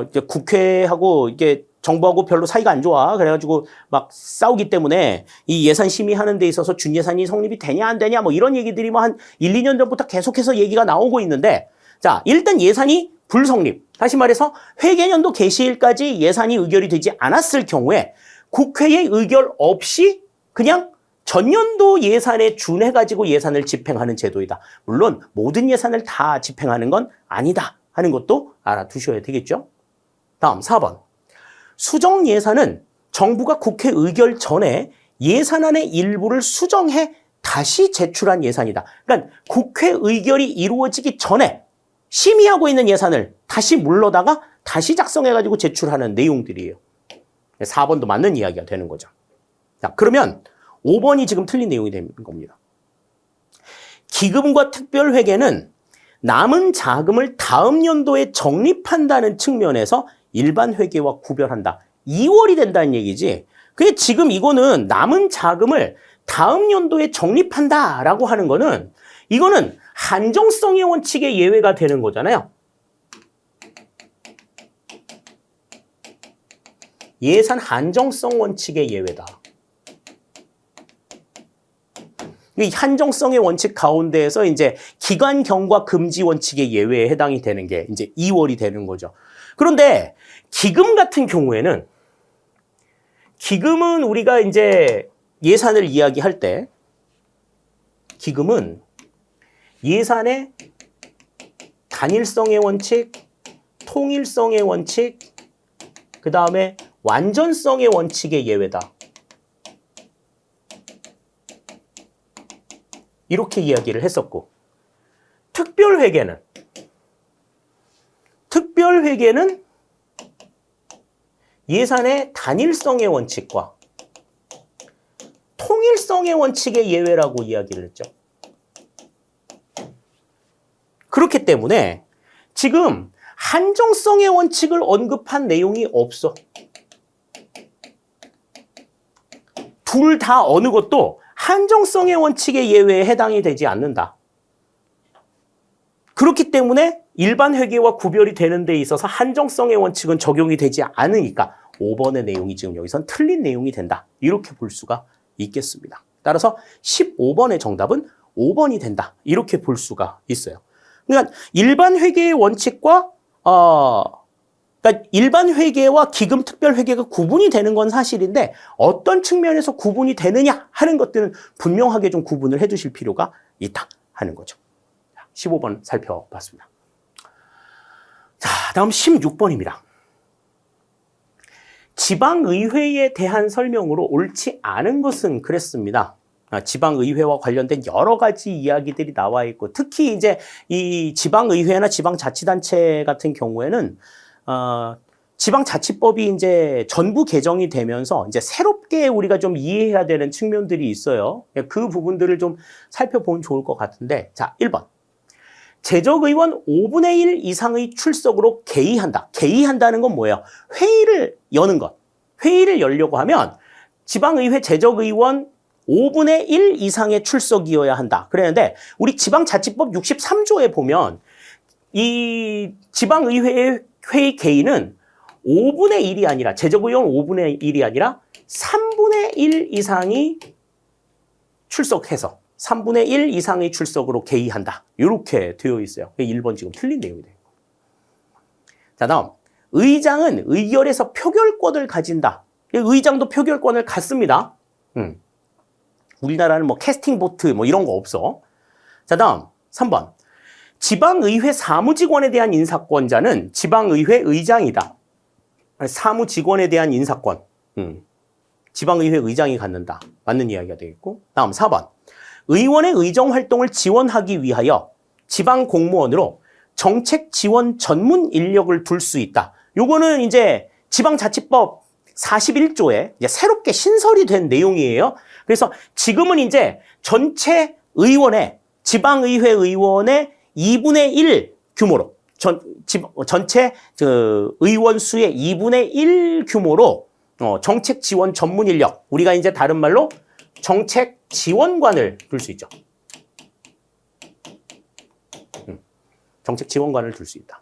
이제 국회하고 이게 정부하고 별로 사이가 안 좋아. 그래가지고 막 싸우기 때문에 이 예산 심의하는 데 있어서 준예산이 성립이 되냐 안 되냐 뭐 이런 얘기들이 뭐 한 1, 2년 전부터 계속해서 얘기가 나오고 있는데 자, 일단 예산이 불성립. 다시 말해서 회계연도 개시일까지 예산이 의결이 되지 않았을 경우에 국회의 의결 없이 그냥 전년도 예산에 준해가지고 예산을 집행하는 제도이다. 물론 모든 예산을 다 집행하는 건 아니다 하는 것도 알아두셔야 되겠죠. 다음 4번. 수정 예산은 정부가 국회 의결 전에 예산안의 일부를 수정해 다시 제출한 예산이다. 그러니까 국회 의결이 이루어지기 전에 심의하고 있는 예산을 다시 물러다가 다시 작성해가지고 제출하는 내용들이에요. 4번도 맞는 이야기가 되는 거죠. 자, 그러면 5번이 지금 틀린 내용이 되는 겁니다. 기금과 특별회계는 남은 자금을 다음 연도에 적립한다는 측면에서 일반 회계와 구별한다. 2월이 된다는 얘기지. 그게 지금 이거는 남은 자금을 다음 연도에 적립한다라고 하는 거는 이거는 한정성의 원칙의 예외가 되는 거잖아요. 예산 한정성 원칙의 예외다. 이 한정성의 원칙 가운데에서 이제 기관 경과 금지 원칙의 예외에 해당이 되는 게 이제 2월이 되는 거죠. 그런데 기금 같은 경우에는 기금은 우리가 이제 예산을 이야기할 때 기금은 예산의 단일성의 원칙, 통일성의 원칙, 그 다음에 완전성의 원칙의 예외다. 이렇게 이야기를 했었고, 특별회계는 예산의 단일성의 원칙과 통일성의 원칙의 예외라고 이야기를 했죠. 그렇기 때문에 지금 한정성의 원칙을 언급한 내용이 없어. 둘 다 어느 것도 한정성의 원칙의 예외에 해당이 되지 않는다. 그렇기 때문에 일반 회계와 구별이 되는 데 있어서 한정성의 원칙은 적용이 되지 않으니까 5번의 내용이 지금 여기선 틀린 내용이 된다. 이렇게 볼 수가 있겠습니다. 따라서 15번의 정답은 5번이 된다. 이렇게 볼 수가 있어요. 그러니까 일반 회계의 원칙과 그러니까 일반 회계와 기금 특별 회계가 구분이 되는 건 사실인데 어떤 측면에서 구분이 되느냐 하는 것들은 분명하게 좀 구분을 해 두실 필요가 있다 하는 거죠. 15번 살펴봤습니다. 자, 다음 16번입니다. 지방의회에 대한 설명으로 옳지 않은 것은 그랬습니다. 지방의회와 관련된 여러 가지 이야기들이 나와 있고, 특히 이제 이 지방의회나 지방자치단체 같은 경우에는 지방자치법이 이제 전부 개정이 되면서 이제 새롭게 우리가 좀 이해해야 되는 측면들이 있어요. 그 부분들을 좀 살펴보면 좋을 것 같은데, 자, 1번. 재적의원 5분의 1 이상의 출석으로 개의한다. 개의한다는 건 뭐예요? 회의를 여는 것. 회의를 열려고 하면 지방의회 재적의원 5분의 1 이상의 출석이어야 한다. 그랬는데 우리 지방자치법 63조에 보면 이 지방의회의 회의 개의는 5분의 1이 아니라 재적의원 5분의 1이 아니라 3분의 1 이상이 출석해서 3분의 1 이상의 출석으로 개의한다. 이렇게 되어 있어요. 1번 지금 틀린 내용이 돼요. 자, 다음. 의장은 의결에서 표결권을 가진다. 의장도 표결권을 갖습니다. 우리나라는 뭐 캐스팅 보트 뭐 이런 거 없어. 자, 다음 3번. 지방의회 사무직원에 대한 인사권자는 지방의회 의장이다. 사무직원에 대한 인사권. 지방의회 의장이 갖는다. 맞는 이야기가 되겠고. 다음 4번. 의원의 의정활동을 지원하기 위하여 지방 공무원으로 정책 지원 전문 인력을 둘 수 있다. 요거는 이제 지방자치법 41조에 이제 새롭게 신설이 된 내용이에요. 그래서 지금은 이제 전체 의원의 지방의회 의원의 2분의 1 규모로 전체 의원 수의 2분의 1 규모로 정책 지원 전문 인력, 우리가 이제 다른 말로 정책 지원관을 둘 수 있죠. 정책 지원관을 둘 수 있다.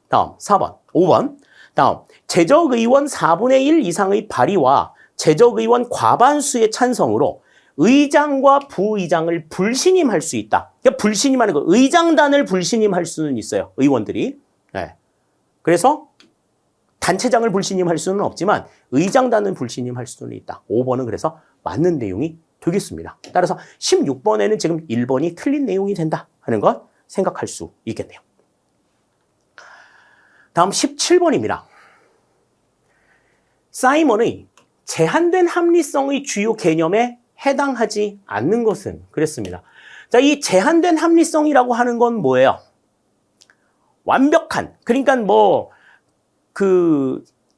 다음 4번, 5번. 다음 재적의원 4분의 1 이상의 발의와 재적의원 과반수의 찬성으로 의장과 부의장을 불신임할 수 있다. 그러니까 불신임하는 거, 의장단을 불신임할 수는 있어요. 의원들이. 네. 그래서 단체장을 불신임할 수는 없지만 의장단은 불신임할 수는 있다. 5번은 그래서 맞는 내용이 되겠습니다. 따라서 16번에는 지금 1번이 틀린 내용이 된다 하는 것 생각할 수 있겠네요. 다음 17번입니다. 사이먼의 제한된 합리성의 주요 개념에 해당하지 않는 것은 그랬습니다. 자, 이 제한된 합리성이라고 하는 건 뭐예요? 완벽한, 그러니까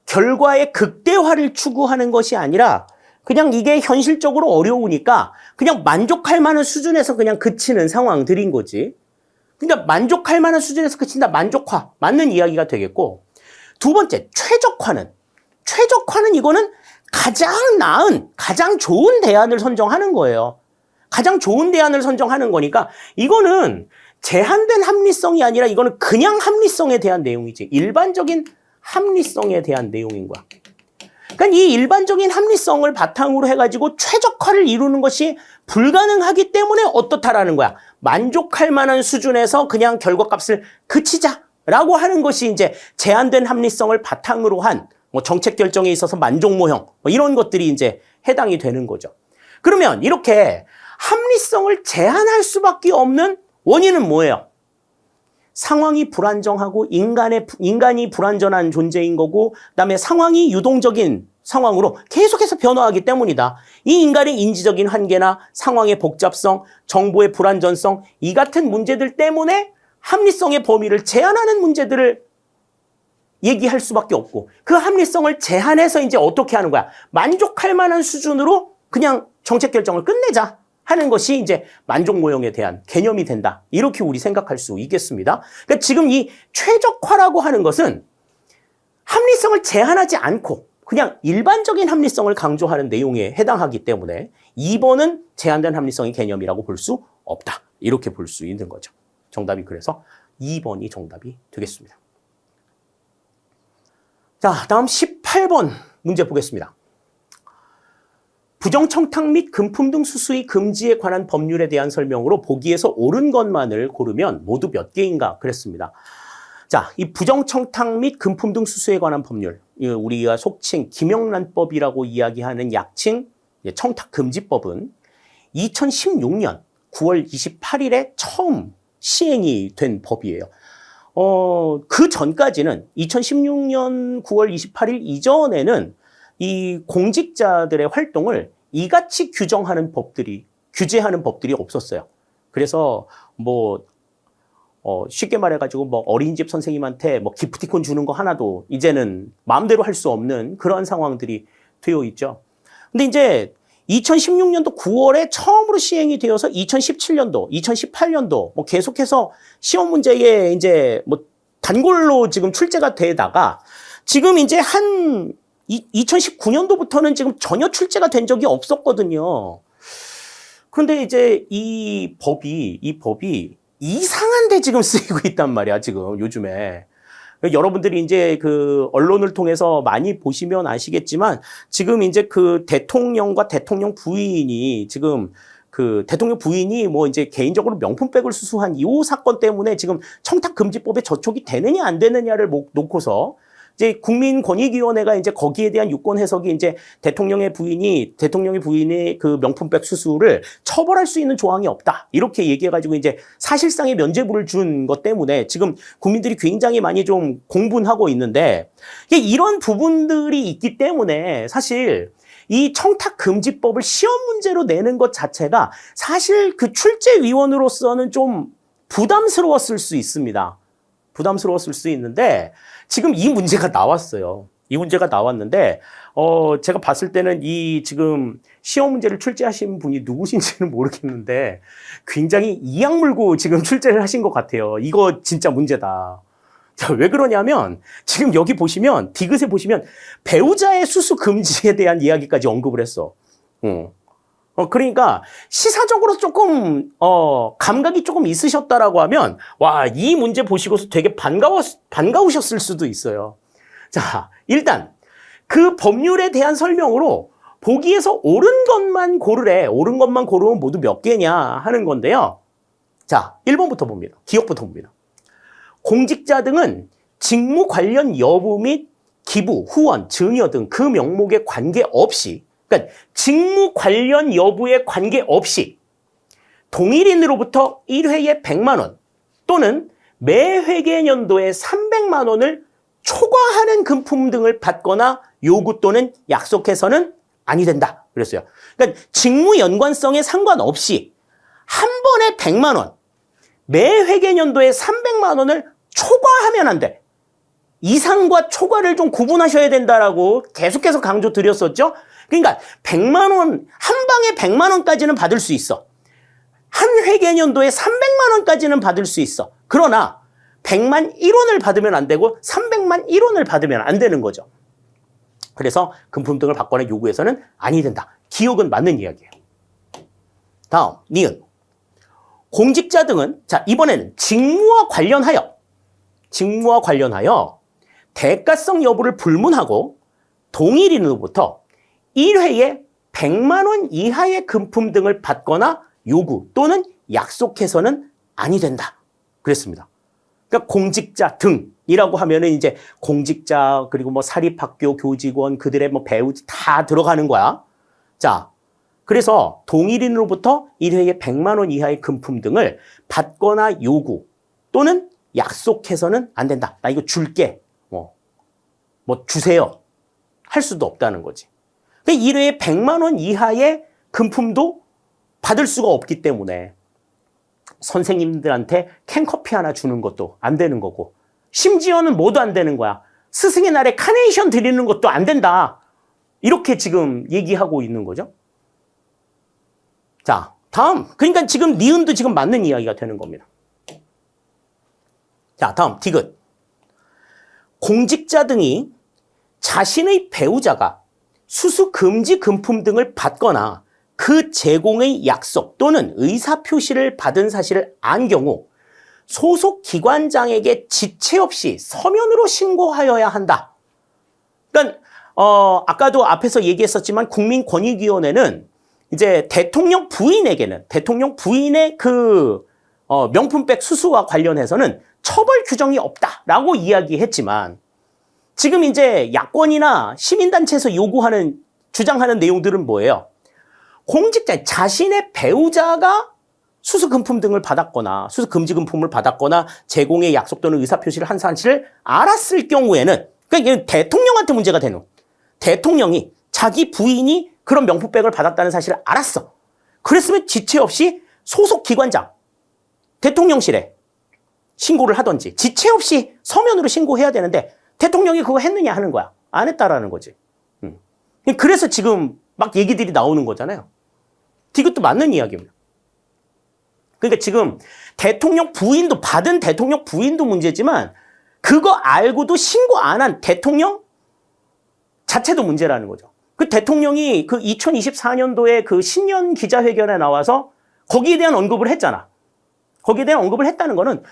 결과의 극대화를 추구하는 것이 아니라 그냥 이게 현실적으로 어려우니까 그냥 만족할 만한 수준에서 그냥 그치는 상황들인 거지. 그러니까 만족할 만한 수준에서 그친다. 만족화. 맞는 이야기가 되겠고. 두 번째, 최적화는 이거는 가장 나은, 가장 좋은 대안을 선정하는 거예요. 가장 좋은 대안을 선정하는 거니까 이거는 제한된 합리성이 아니라 이거는 그냥 합리성에 대한 내용이지. 일반적인 합리성에 대한 내용인 거야. 그러니까 이 일반적인 합리성을 바탕으로 해가지고 최적화를 이루는 것이 불가능하기 때문에 어떻다라는 거야. 만족할 만한 수준에서 그냥 결과값을 그치자라고 하는 것이 이제 제한된 합리성을 바탕으로 한 정책 결정에 있어서 만족 모형 이런 것들이 이제 해당이 되는 거죠. 그러면 이렇게 합리성을 제한할 수밖에 없는 원인은 뭐예요? 상황이 불안정하고 인간이 불완전한 존재인 거고, 그다음에 상황이 유동적인 상황으로 계속해서 변화하기 때문이다. 이 인간의 인지적인 한계나 상황의 복잡성, 정보의 불완전성, 이 같은 문제들 때문에 합리성의 범위를 제한하는 문제들을 얘기할 수밖에 없고, 그 합리성을 제한해서 이제 어떻게 하는 거야? 만족할 만한 수준으로 그냥 정책 결정을 끝내자 하는 것이 이제 만족 모형에 대한 개념이 된다. 이렇게 우리 생각할 수 있겠습니다. 그러니까 지금 이 최적화라고 하는 것은 합리성을 제한하지 않고 그냥 일반적인 합리성을 강조하는 내용에 해당하기 때문에 2번은 제한된 합리성의 개념이라고 볼 수 없다. 이렇게 볼 수 있는 거죠. 정답이 그래서 2번이 정답이 되겠습니다. 자, 다음 18번 문제 보겠습니다. 부정청탁 및 금품 등 수수의 금지에 관한 법률에 대한 설명으로 보기에서 옳은 것만을 고르면 모두 몇 개인가 그랬습니다. 자, 이 부정청탁 및 금품 등 수수에 관한 법률, 우리가 속칭 김영란법이라고 이야기하는 약칭 청탁금지법은 2016년 9월 28일에 처음 시행이 된 법이에요. 그 전까지는 2016년 9월 28일 이전에는 이 공직자들의 활동을 이같이 규제하는 법들이 없었어요. 그래서 쉽게 말해가지고 어린이집 선생님한테 기프티콘 주는 거 하나도 이제는 마음대로 할 수 없는 그런 상황들이 되어 있죠. 근데 이제 2016년도 9월에 처음으로 시행이 되어서 2017년도, 2018년도 계속해서 시험 문제에 이제 단골로 지금 출제가 되다가 지금 이제 2019년도부터는 지금 전혀 출제가 된 적이 없었거든요. 그런데 이제 이 법이 이상한 데 지금 쓰이고 있단 말이야, 지금 요즘에. 여러분들이 이제 그 언론을 통해서 많이 보시면 아시겠지만 지금 이제 그 대통령과 대통령 부인이 지금 대통령 부인이 이제 개인적으로 명품백을 수수한 이 사건 때문에 지금 청탁금지법에 저촉이 되느냐 안 되느냐를 놓고서 이제 국민권익위원회가 이제 거기에 대한 유권 해석이 이제 대통령의 부인이 그 명품백 수수를 처벌할 수 있는 조항이 없다. 이렇게 얘기해가지고 이제 사실상의 면죄부를 준 것 때문에 지금 국민들이 굉장히 많이 좀 공분하고 있는데 이런 부분들이 있기 때문에 사실 이 청탁금지법을 시험 문제로 내는 것 자체가 사실 그 출제위원으로서는 좀 부담스러웠을 수 있습니다. 부담스러웠을 수 있는데 지금 이 문제가 나왔어요. 이 문제가 나왔는데 제가 봤을 때는 이 지금 시험 문제를 출제하신 분이 누구신지는 모르겠는데 굉장히 이악 물고 지금 출제를 하신 것 같아요. 이거 진짜 문제다. 자, 왜 그러냐면 지금 여기 보시면 디귿에 보시면 배우자의 수수 금지에 대한 이야기까지 언급을 했어. 그러니까 시사적으로 조금 감각이 조금 있으셨다라고 하면 와, 이 문제 보시고서 되게 반가우셨을 수도 있어요. 자, 일단 그 법률에 대한 설명으로 보기에서 옳은 것만 고르래. 옳은 것만 고르면 모두 몇 개냐 하는 건데요. 자, 1번부터 봅니다. 기억부터 봅니다. 공직자 등은 직무 관련 여부 및 기부, 후원, 증여 등 그 명목에 관계없이, 그러니까 직무 관련 여부에 관계없이 동일인으로부터 1회에 100만 원 또는 매 회계연도에 300만 원을 초과하는 금품 등을 받거나 요구 또는 약속해서는 아니 된다. 그랬어요. 그러니까 직무 연관성에 상관없이 한 번에 100만 원, 매 회계연도에 300만 원을 초과하면 안 돼. 이상과 초과를 좀 구분하셔야 된다라고 계속해서 강조 드렸었죠. 그러니까 100만 원, 한 방에 100만 원까지는 받을 수 있어. 한 회계연도에 300만 원까지는 받을 수 있어. 그러나 100만 1원을 받으면 안 되고 300만 1원을 받으면 안 되는 거죠. 그래서 금품 등을 받거나 요구해서는 아니 된다. 기억은 맞는 이야기예요. 다음, 니은. 공직자 등은, 자, 이번에는 직무와 관련하여 대가성 여부를 불문하고 동일인으로부터 1회에 100만 원 이하의 금품 등을 받거나 요구 또는 약속해서는 아니 된다. 그랬습니다. 그러니까 공직자 등이라고 하면은 이제 공직자 그리고 뭐 사립학교 교직원 그들의 뭐 배우 다 들어가는 거야. 자, 그래서 동일인으로부터 1회에 100만 원 이하의 금품 등을 받거나 요구 또는 약속해서는 안 된다. 나 이거 줄게. 뭐 주세요. 할 수도 없다는 거지. 1회에 100만 원 이하의 금품도 받을 수가 없기 때문에 선생님들한테 캔커피 하나 주는 것도 안 되는 거고 심지어는 뭐도 안 되는 거야. 스승의 날에 카네이션 드리는 것도 안 된다. 이렇게 지금 얘기하고 있는 거죠. 자, 다음. 그러니까 지금 니은도 지금 맞는 이야기가 되는 겁니다. 자, 다음 디귿. 공직자 등이 자신의 배우자가 수수 금지 금품 등을 받거나 그 제공의 약속 또는 의사표시를 받은 사실을 안 경우 소속 기관장에게 지체 없이 서면으로 신고하여야 한다. 그러니까 아까도 앞에서 얘기했었지만 국민권익위원회는 이제 대통령 부인의 그 명품백 수수와 관련해서는 처벌 규정이 없다라고 이야기했지만 지금 이제 야권이나 시민단체에서 주장하는 내용들은 뭐예요? 공직자 자신의 배우자가 수수금품 등을 받았거나 수수금지금품을 받았거나 제공의 약속 또는 의사표시를 한 사실을 알았을 경우에는 그러니까 대통령한테 문제가 되는 대통령이 자기 부인이 그런 명품백을 받았다는 사실을 알았어. 그랬으면 지체 없이 소속 기관장 대통령실에 신고를 하든지 지체 없이 서면으로 신고해야 되는데 대통령이 그거 했느냐 하는 거야. 안 했다라는 거지. 그래서 지금 막 얘기들이 나오는 거잖아요. 이것도 맞는 이야기입니다. 그러니까 지금 받은 대통령 부인도 문제지만 그거 알고도 신고 안 한 대통령 자체도 문제라는 거죠. 그 대통령이 그 2024년도에 그 신년 기자회견에 나와서 거기에 대한 언급을 했잖아. 거기에 대한 언급을 했다는 거는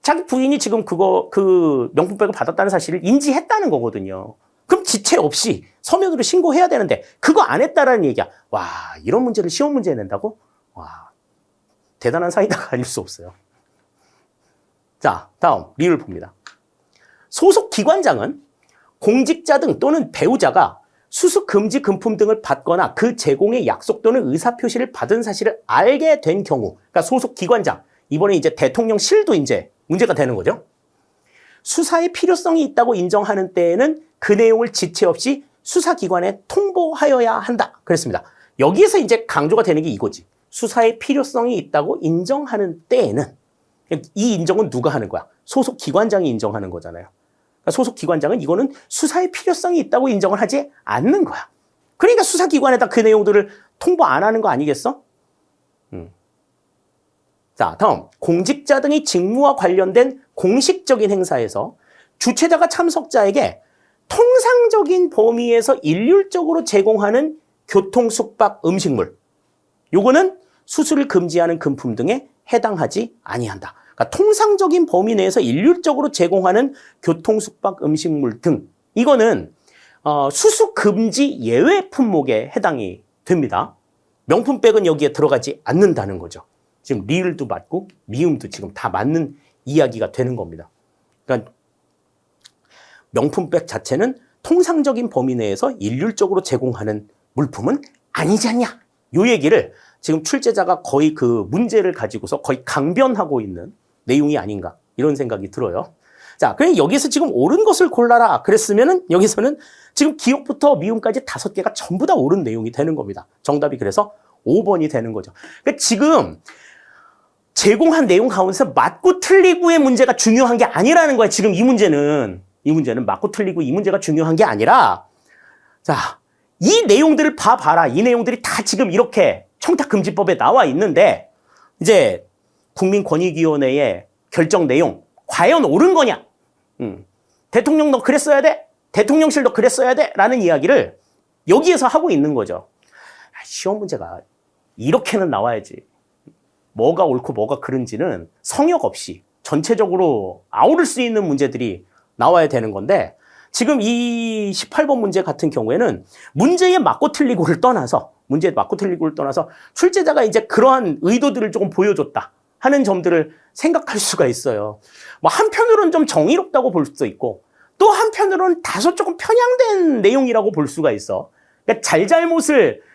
자기 부인이 지금 그 명품백을 받았다는 사실을 인지했다는 거거든요. 그럼 지체 없이 서면으로 신고해야 되는데 그거 안 했다라는 얘기야. 와, 이런 문제를 시험 문제에 낸다고? 와, 대단한 사이다가 아닐 수 없어요. 자, 다음 리을 봅니다. 소속 기관장은 공직자 등 또는 배우자가 수수 금지 금품 등을 받거나 그 제공의 약속 또는 의사표시를 받은 사실을 알게 된 경우, 그러니까 소속 기관장, 이번에 이제 대통령실도 이제 문제가 되는 거죠. 수사의 필요성이 있다고 인정하는 때에는 그 내용을 지체 없이 수사기관에 통보하여야 한다. 그랬습니다. 여기에서 이제 강조가 되는 게 이거지. 수사의 필요성이 있다고 인정하는 때에는 이 인정은 누가 하는 거야? 소속 기관장이 인정하는 거잖아요. 그러니까 소속 기관장은 이거는 수사의 필요성이 있다고 인정을 하지 않는 거야. 그러니까 수사기관에다 그 내용들을 통보 안 하는 거 아니겠어? 자, 다음. 공직자 등의 직무와 관련된 공식적인 행사에서 주최자가 참석자에게 통상적인 범위에서 일률적으로 제공하는 교통, 숙박, 음식물. 요거는 수수를 금지하는 금품 등에 해당하지 아니한다. 그러니까 통상적인 범위 내에서 일률적으로 제공하는 교통, 숙박, 음식물 등. 이거는 수수 금지 예외 품목에 해당이 됩니다. 명품백은 여기에 들어가지 않는다는 거죠. 지금 리을도 맞고 미음도 지금 다 맞는 이야기가 되는 겁니다. 그러니까 명품백 자체는 통상적인 범위 내에서 일률적으로 제공하는 물품은 아니지 않냐. 요 얘기를 지금 출제자가 거의 그 문제를 가지고서 거의 강변하고 있는 내용이 아닌가 이런 생각이 들어요. 자, 그럼 여기서 지금 옳은 것을 골라라 그랬으면은 여기서는 지금 기억부터 미음까지 5개가 전부 다 옳은 내용이 되는 겁니다. 정답이 그래서 5번이 되는 거죠. 그러니까 지금 제공한 내용 가운데서 맞고 틀리고의 문제가 중요한 게 아니라는 거야. 지금 이 문제는 맞고 틀리고 이 문제가 중요한 게 아니라 자, 이 내용들을 봐봐라. 이 내용들이 다 지금 이렇게 청탁금지법에 나와 있는데 이제 국민권익위원회의 결정 내용 과연 옳은 거냐? 대통령도 그랬어야 돼? 대통령실도 그랬어야 돼? 라는 이야기를 여기에서 하고 있는 거죠. 시험 문제가 이렇게는 나와야지. 뭐가 옳고 뭐가 그른지는 성역 없이 전체적으로 아우를 수 있는 문제들이 나와야 되는 건데 지금 이 18번 문제 같은 경우에는 문제에 맞고 틀리고를 떠나서 출제자가 이제 그러한 의도들을 조금 보여줬다 하는 점들을 생각할 수가 있어요. 뭐 한편으로는 좀 정의롭다고 볼 수도 있고 또 한편으로는 다소 조금 편향된 내용이라고 볼 수가 있어. 그러니까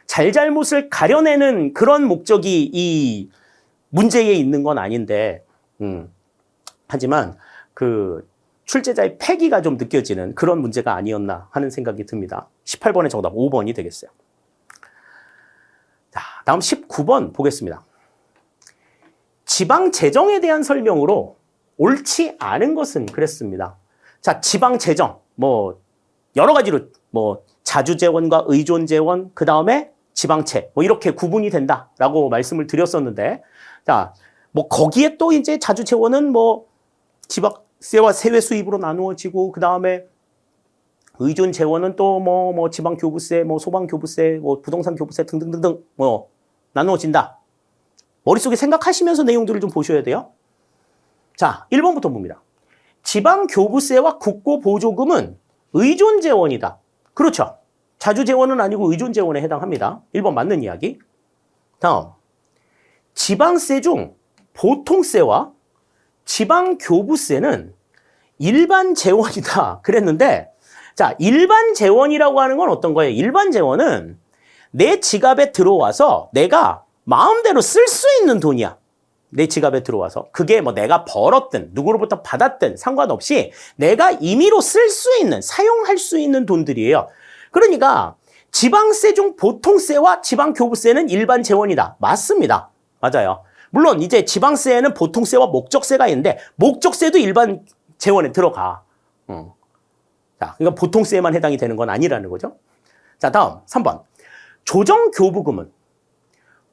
잘잘못을 가려내는 그런 목적이 이 문제에 있는 건 아닌데, 하지만 그 출제자의 패기가 좀 느껴지는 그런 문제가 아니었나 하는 생각이 듭니다. 18번의 정답 5번이 되겠어요. 자, 다음 19번 보겠습니다. 지방 재정에 대한 설명으로 옳지 않은 것은 그랬습니다. 자, 지방 재정 뭐 여러 가지로 뭐 자주재원과 의존재원 그 다음에 지방채 뭐 이렇게 구분이 된다라고 말씀을 드렸었는데 자, 뭐 거기에 또 이제 자주재원은 뭐 지방세와 세외 수입으로 나누어지고 그 다음에 의존재원은 또 뭐 지방교부세, 뭐 소방교부세, 뭐 부동산교부세 등등등등 뭐 나누어진다. 머릿속에 생각하시면서 내용들을 좀 보셔야 돼요. 자, 1번부터 봅니다. 지방교부세와 국고보조금은 의존재원이다. 그렇죠. 자주재원은 아니고 의존재원에 해당합니다. 1번 맞는 이야기. 다음, 지방세 중 보통세와 지방교부세는 일반재원이다. 그랬는데 자, 일반재원이라고 하는 건 어떤 거예요? 일반재원은 내 지갑에 들어와서 내가 마음대로 쓸 수 있는 돈이야. 내 지갑에 들어와서. 그게 뭐 내가 벌었든 누구로부터 받았든 상관없이 내가 임의로 쓸 수 있는, 사용할 수 있는 돈들이에요. 그러니까 지방세 중 보통세와 지방교부세는 일반 재원이다. 맞습니다. 맞아요. 물론 이제 지방세에는 보통세와 목적세가 있는데 목적세도 일반 재원에 들어가. 자, 그러니까 보통세에만 해당이 되는 건 아니라는 거죠. 자, 다음 3번. 조정교부금은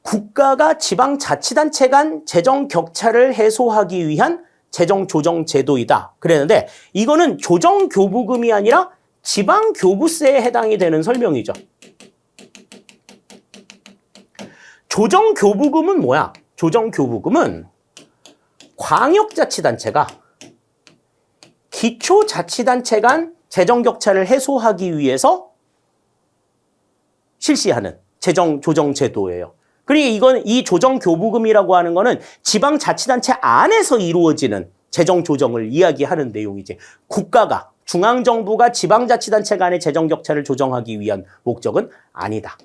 국가가 지방자치단체 간 재정 격차를 해소하기 위한 재정조정제도이다. 그랬는데 이거는 조정교부금이 아니라 지방교부세에 해당이 되는 설명이죠. 조정교부금은 뭐야? 조정교부금은 광역자치단체가 기초자치단체 간 재정격차를 해소하기 위해서 실시하는 재정조정제도예요. 그러니까 이 조정교부금이라고 하는 거는 지방자치단체 안에서 이루어지는 재정조정을 이야기하는 내용이지. 국가가, 중앙정부가 지방자치단체 간의 재정격차를 조정하기 위한 목적은 아니다.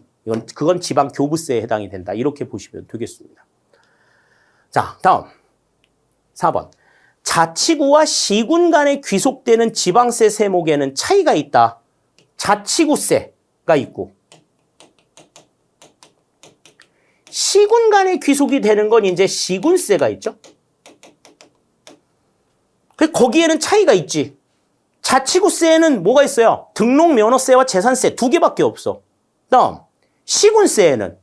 그건 지방교부세에 해당이 된다. 이렇게 보시면 되겠습니다. 자, 다음 4번. 자치구와 시군 간에 귀속되는 지방세 세목에는 차이가 있다. 자치구세가 있고 시군 간에 귀속이 되는 건 이제 시군세가 있죠. 거기에는 차이가 있지. 자치구세에는 뭐가 있어요? 등록면허세와 재산세 2개밖에 없어. 다음 시군세에는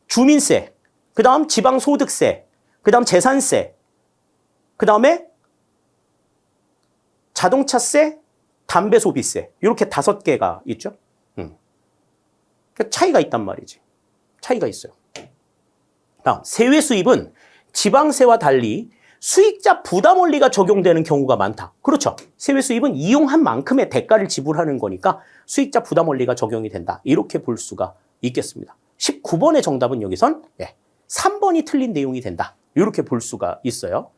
주민세, 그 다음 지방소득세, 그 다음 재산세, 그 다음에 자동차세, 담배소비세 이렇게 5개가 있죠. 차이가 있단 말이지. 차이가 있어요. 다음 세외 수입은 지방세와 달리 수익자 부담 원리가 적용되는 경우가 많다. 그렇죠. 세외 수입은 이용한 만큼의 대가를 지불하는 거니까 수익자 부담 원리가 적용이 된다. 이렇게 볼 수가 있겠습니다. 19번의 정답은 여기선 3번이 틀린 내용이 된다. 이렇게 볼 수가 있어요.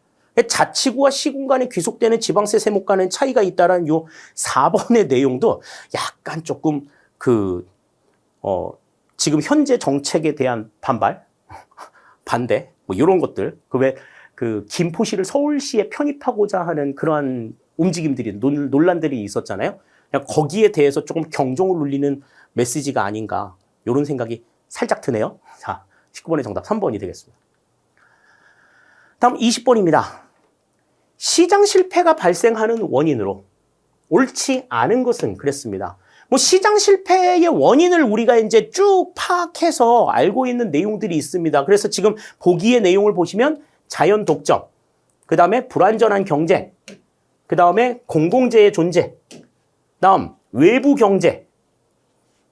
자치구와 시군 간에 귀속되는 지방세 세목과는 차이가 있다라는 요 4번의 내용도 약간 조금 지금 현재 정책에 대한 반대, 뭐 이런 것들, 김포시를 서울시에 편입하고자 하는 그러한 움직임들이, 논란들이 있었잖아요. 그냥 거기에 대해서 조금 경종을 울리는 메시지가 아닌가, 이런 생각이 살짝 드네요. 자, 19번의 정답 3번이 되겠습니다. 다음 20번입니다. 시장 실패가 발생하는 원인으로 옳지 않은 것은 그랬습니다. 뭐 시장 실패의 원인을 우리가 이제 쭉 파악해서 알고 있는 내용들이 있습니다. 그래서 지금 보기의 내용을 보시면 자연 독점, 그 다음에 불완전한 경쟁, 그 다음에 공공재의 존재, 다음 외부 경제,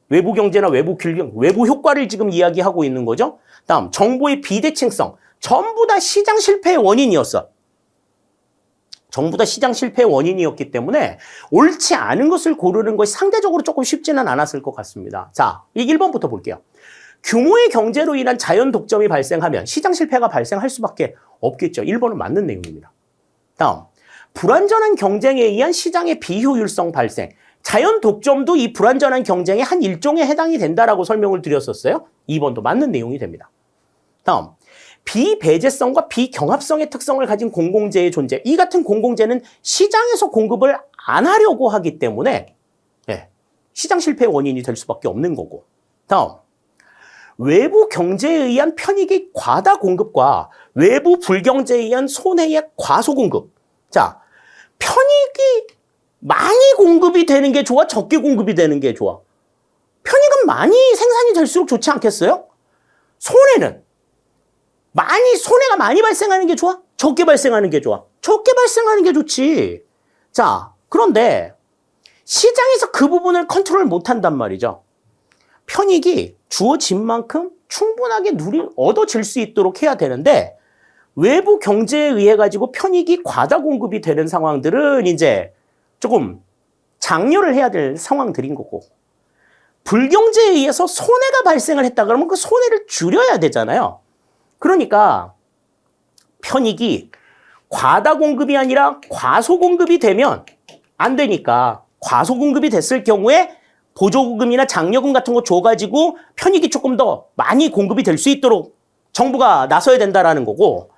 외부 경제나 외부 효과를 지금 이야기하고 있는 거죠. 다음 정보의 비대칭성, 전부 다 시장 실패의 원인이었어. 전부 다 시장 실패의 원인이었기 때문에 옳지 않은 것을 고르는 것이 상대적으로 조금 쉽지는 않았을 것 같습니다. 자, 1번부터 볼게요. 규모의 경제로 인한 자연 독점이 발생하면 시장 실패가 발생할 수밖에 없겠죠. 1번은 맞는 내용입니다. 다음, 불완전한 경쟁에 의한 시장의 비효율성 발생. 자연 독점도 이 불완전한 경쟁의 한 일종에 해당이 된다라고 설명을 드렸었어요. 2번도 맞는 내용이 됩니다. 다음, 비배제성과 비경합성의 특성을 가진 공공재의 존재. 이 같은 공공재는 시장에서 공급을 안 하려고 하기 때문에 시장 실패의 원인이 될 수밖에 없는 거고. 다음, 외부 경제에 의한 편익의 과다 공급과 외부 불경제에 의한 손해의 과소 공급. 자, 편익이 많이 공급이 되는 게 좋아? 적게 공급이 되는 게 좋아? 편익은 많이 생산이 될수록 좋지 않겠어요? 손해가 많이 발생하는 게 좋아? 적게 발생하는 게 좋아? 적게 발생하는 게 좋지. 자, 그런데 시장에서 그 부분을 컨트롤 못 한단 말이죠. 편익이 주어진 만큼 충분하게 얻어질 수 있도록 해야 되는데 외부 경제에 의해 가지고 편익이 과다 공급이 되는 상황들은 이제 조금 장려를 해야 될 상황들인 거고, 불경제에 의해서 손해가 발생을 했다 그러면 그 손해를 줄여야 되잖아요. 그러니까 편익이 과다 공급이 아니라 과소 공급이 되면 안 되니까 과소 공급이 됐을 경우에 보조금이나 장려금 같은 거 줘가지고 편익이 조금 더 많이 공급이 될 수 있도록 정부가 나서야 된다라는 거고,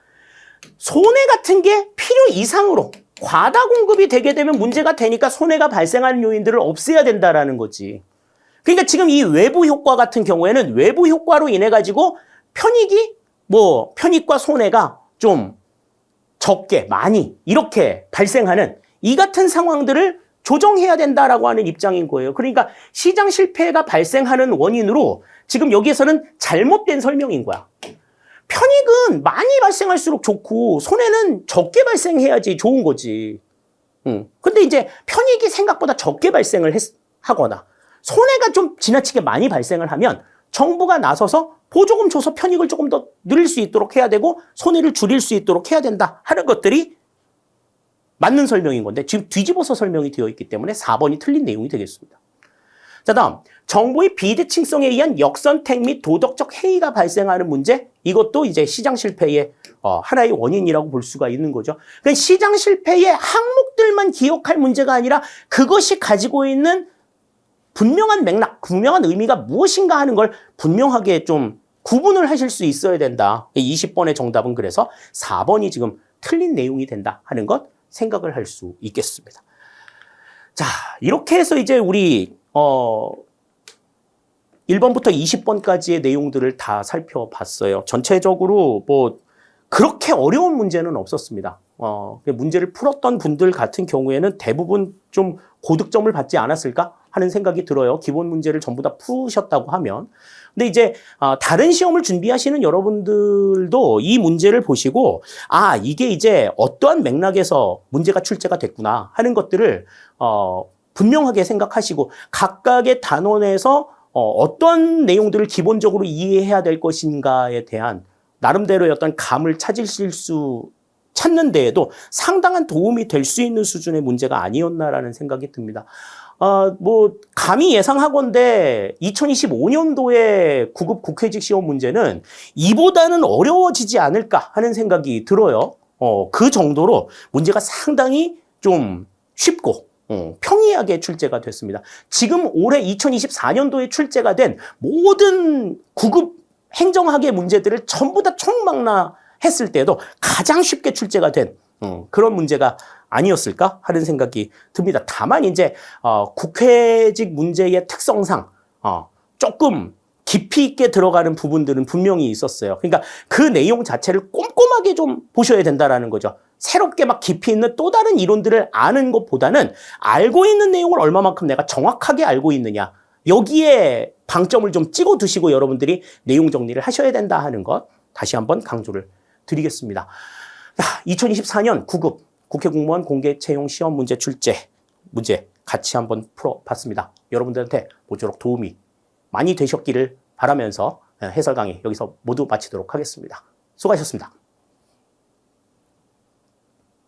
손해 같은 게 필요 이상으로 과다 공급이 되게 되면 문제가 되니까 손해가 발생하는 요인들을 없애야 된다라는 거지. 그러니까 지금 이 외부 효과 같은 경우에는 외부 효과로 인해 가지고 편익과 손해가 좀 적게 많이 이렇게 발생하는 이 같은 상황들을 조정해야 된다라고 하는 입장인 거예요. 그러니까 시장 실패가 발생하는 원인으로 지금 여기에서는 잘못된 설명인 거야. 편익은 많이 발생할수록 좋고 손해는 적게 발생해야지 좋은 거지. 근데 이제 편익이 생각보다 적게 발생을 하거나 손해가 좀 지나치게 많이 발생을 하면 정부가 나서서 보조금 줘서 편익을 조금 더 늘릴 수 있도록 해야 되고 손해를 줄일 수 있도록 해야 된다 하는 것들이 맞는 설명인 건데 지금 뒤집어서 설명이 되어 있기 때문에 4번이 틀린 내용이 되겠습니다. 자, 다음 정보의 비대칭성에 의한 역선택 및 도덕적 해이가 발생하는 문제, 이것도 이제 시장 실패의 하나의 원인이라고 볼 수가 있는 거죠. 그러니까 시장 실패의 항목들만 기억할 문제가 아니라 그것이 가지고 있는 분명한 맥락, 분명한 의미가 무엇인가 하는 걸 분명하게 좀 구분을 하실 수 있어야 된다. 20번의 정답은 그래서 4번이 지금 틀린 내용이 된다 하는 것 생각을 할 수 있겠습니다. 자, 이렇게 해서 이제 우리 1번부터 20번까지의 내용들을 다 살펴봤어요. 전체적으로 뭐 그렇게 어려운 문제는 없었습니다. 문제를 풀었던 분들 같은 경우에는 대부분 좀 고득점을 받지 않았을까 하는 생각이 들어요. 기본 문제를 전부 다 푸셨다고 하면. 근데 이제 다른 시험을 준비하시는 여러분들도 이 문제를 보시고 이게 이제 어떠한 맥락에서 문제가 출제가 됐구나 하는 것들을 분명하게 생각하시고 각각의 단원에서 어떤 내용들을 기본적으로 이해해야 될 것인가에 대한 나름대로의 어떤 감을 찾으실 수 찾는 데에도 상당한 도움이 될 수 있는 수준의 문제가 아니었나라는 생각이 듭니다. 뭐 감히 예상하건대 2025년도에 9급 국회직 시험 문제는 이보다는 어려워지지 않을까 하는 생각이 들어요. 그 정도로 문제가 상당히 좀 쉽고 평이하게 출제가 됐습니다. 지금 올해 2024년도에 출제가 된 모든 9급 행정학의 문제들을 전부 다 총망라했을 때도 가장 쉽게 출제가 된 그런 문제가 아니었을까 하는 생각이 듭니다. 다만 이제 국회직 문제의 특성상 조금 깊이 있게 들어가는 부분들은 분명히 있었어요. 그러니까 그 내용 자체를 꼼꼼하게 좀 보셔야 된다라는 거죠. 새롭게 막 깊이 있는 또 다른 이론들을 아는 것보다는 알고 있는 내용을 얼마만큼 내가 정확하게 알고 있느냐. 여기에 방점을 좀 찍어 두시고 여러분들이 내용 정리를 하셔야 된다 하는 것 다시 한번 강조를 드리겠습니다. 2024년 9급 국회 공무원 공개 채용 시험 문제 출제 문제 같이 한번 풀어봤습니다. 여러분들한테 모쪼록 도움이 많이 되셨기를 바라면서 해설 강의 여기서 모두 마치도록 하겠습니다. 수고하셨습니다.